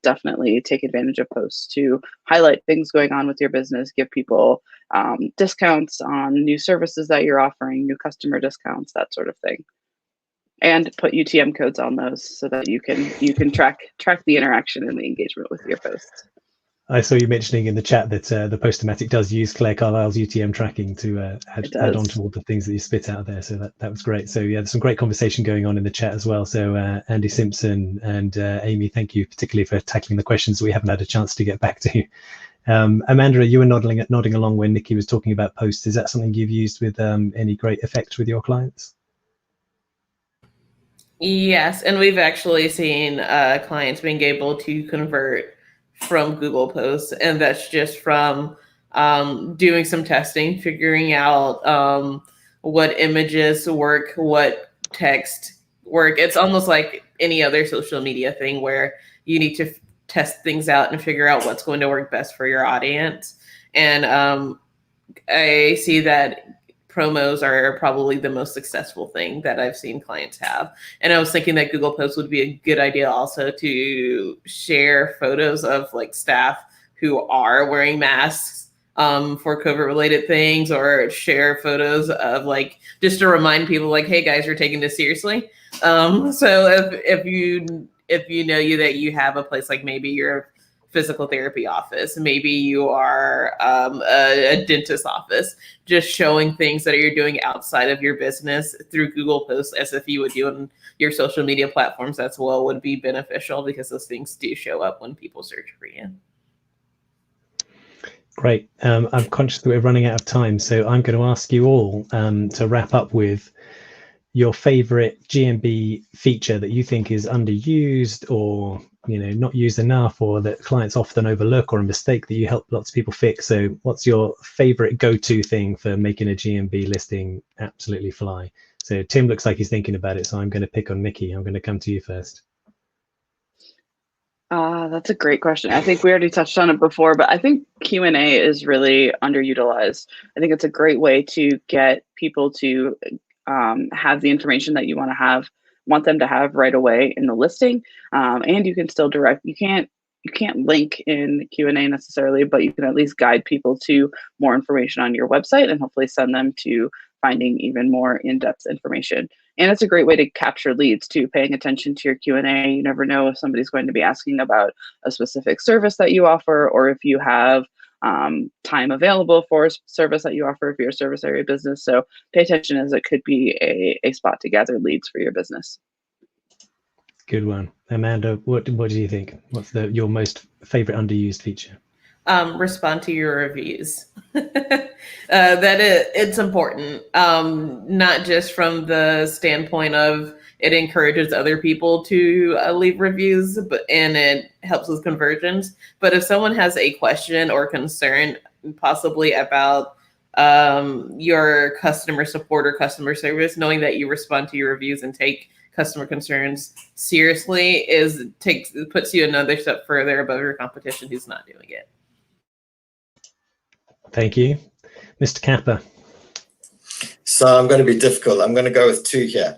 definitely take advantage of posts to highlight things going on with your business, give people discounts on new services that you're offering, new customer discounts, that sort of thing. And put UTM codes on those so that you can track the interaction and the engagement with your posts. I saw you mentioning in the chat that the Postamatic does use Claire Carlisle's UTM tracking to add on to all the things that you spit out there. So that was great. So yeah, there's some great conversation going on in the chat as well. So Andy Simpson and Amy, thank you particularly for tackling the questions that we haven't had a chance to get back to. Amanda, you were nodding along when Niki was talking about posts. Is that something you've used with any great effect with your clients? Yes, and we've actually seen clients being able to convert from Google Posts, and that's just from doing some testing, figuring out what images work, what text work. It's almost like any other social media thing where you need to test things out and figure out what's going to work best for your audience. And I see that promos are probably the most successful thing that I've seen clients have. And I was thinking that Google Posts would be a good idea also to share photos of like staff who are wearing masks for COVID related things, or share photos of like, just to remind people like, hey guys, we're taking this seriously. So if you know that you have a place like maybe your physical therapy office, maybe you are a dentist office, just showing things that you're doing outside of your business through Google Posts as if you would do on your social media platforms as well would be beneficial, because those things do show up when people search for you. Great. I'm conscious that we're running out of time, so I'm going to ask you all to wrap up with your favorite GMB feature that you think is underused or not used enough, or that clients often overlook, or a mistake that you help lots of people fix. So what's your favorite go-to thing for making a GMB listing absolutely fly? So Tim looks like he's thinking about it, so I'm going to pick on Niki. I'm going to come to you first. That's a great question. I think we already touched on it before, but I think Q&A is really underutilized. I think it's a great way to get people to have the information that you want them to have right away in the listing. And you can still you can't link in Q&A necessarily, but you can at least guide people to more information on your website and hopefully send them to finding even more in-depth information. And it's a great way to capture leads too, paying attention to your Q&A. You never know if somebody's going to be asking about a specific service that you offer, or if you have time available for a service that you offer if you're a service area business. So pay attention, as it could be a spot to gather leads for your business. Good one. Amanda, what do you think? What's your most favorite underused feature? Respond to your reviews. It's important, not just from the standpoint of it encourages other people to leave reviews, and it helps with conversions. But if someone has a question or concern, possibly about your customer support or customer service, knowing that you respond to your reviews and take customer concerns seriously puts you another step further above your competition who's not doing it. Thank you. Mr. Kappa. So I'm going to be difficult. I'm going to go with 2 here.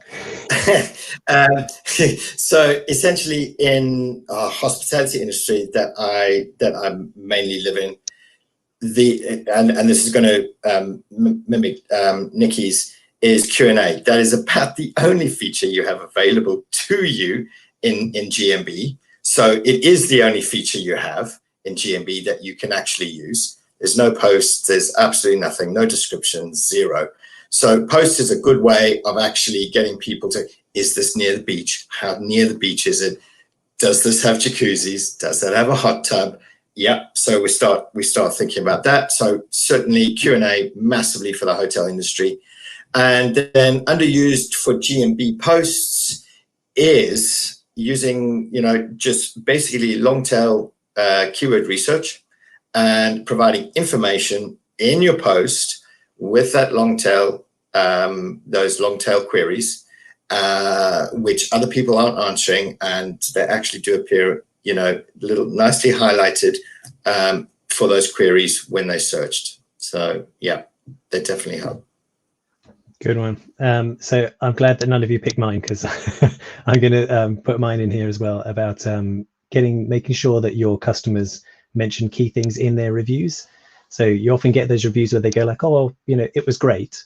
So essentially, in our hospitality industry that I mainly live in, and this is going to mimic Niki's, is Q&A. That is about the only feature you have available to you in GMB. So it is the only feature you have in GMB that you can actually use. There's no posts, there's absolutely nothing, no descriptions, zero. So post is a good way of actually getting people to, is this near the beach? How near the beach is it? Does this have jacuzzis? Does that have a hot tub? Yep. So we start thinking about that. So certainly Q&A massively for the hotel industry. And then underused for GMB posts is using, just basically long tail keyword research and providing information in your post with that long tail, those long tail queries, which other people aren't answering, and they actually do appear, little nicely highlighted for those queries when they searched. So yeah, they definitely help. Good one. So I'm glad that none of you picked mine, because I'm going to put mine in here as well about making sure that your customers mention key things in their reviews. So you often get those reviews where they go like, oh, it was great,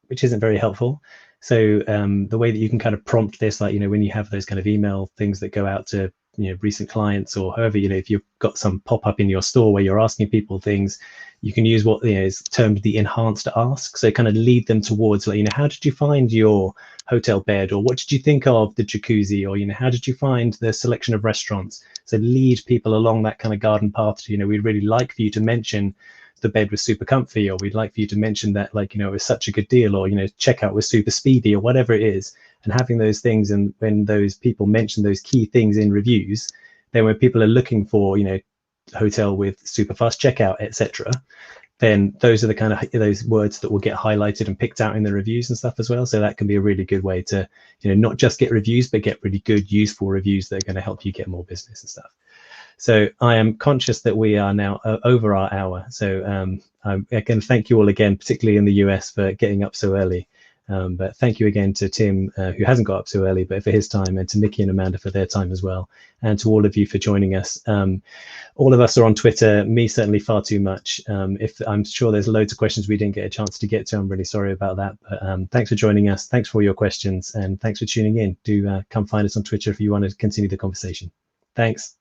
which isn't very helpful. So the way that you can kind of prompt this, like, when you have those kind of email things that go out to, recent clients, or however, if you've got some pop-up in your store where you're asking people things, you can use what is termed the enhanced ask. So kind of lead them towards, like, how did you find your hotel bed, or what did you think of the jacuzzi, or how did you find the selection of restaurants? So lead people along that kind of garden path to, we'd really like for you to mention the bed was super comfy, or we'd like for you to mention that, like, it was such a good deal, or checkout was super speedy, or whatever it is. And having those things, and when those people mention those key things in reviews, then when people are looking for hotel with super fast checkout, etc., then those are the kind of those words that will get highlighted and picked out in the reviews and stuff as well. So that can be a really good way to not just get reviews, but get really good, useful reviews that are going to help you get more business and stuff. So I am conscious that we are now over our hour. So I can thank you all again, particularly in the US, for getting up so early. But thank you again to Tim, who hasn't got up so early, but for his time, and to Niki and Amanda for their time as well, and to all of you for joining us. All of us are on Twitter, me certainly far too much. If I'm sure there's loads of questions we didn't get a chance to get to, I'm really sorry about that. But thanks for joining us. Thanks for all your questions, and thanks for tuning in. Do come find us on Twitter if you want to continue the conversation. Thanks.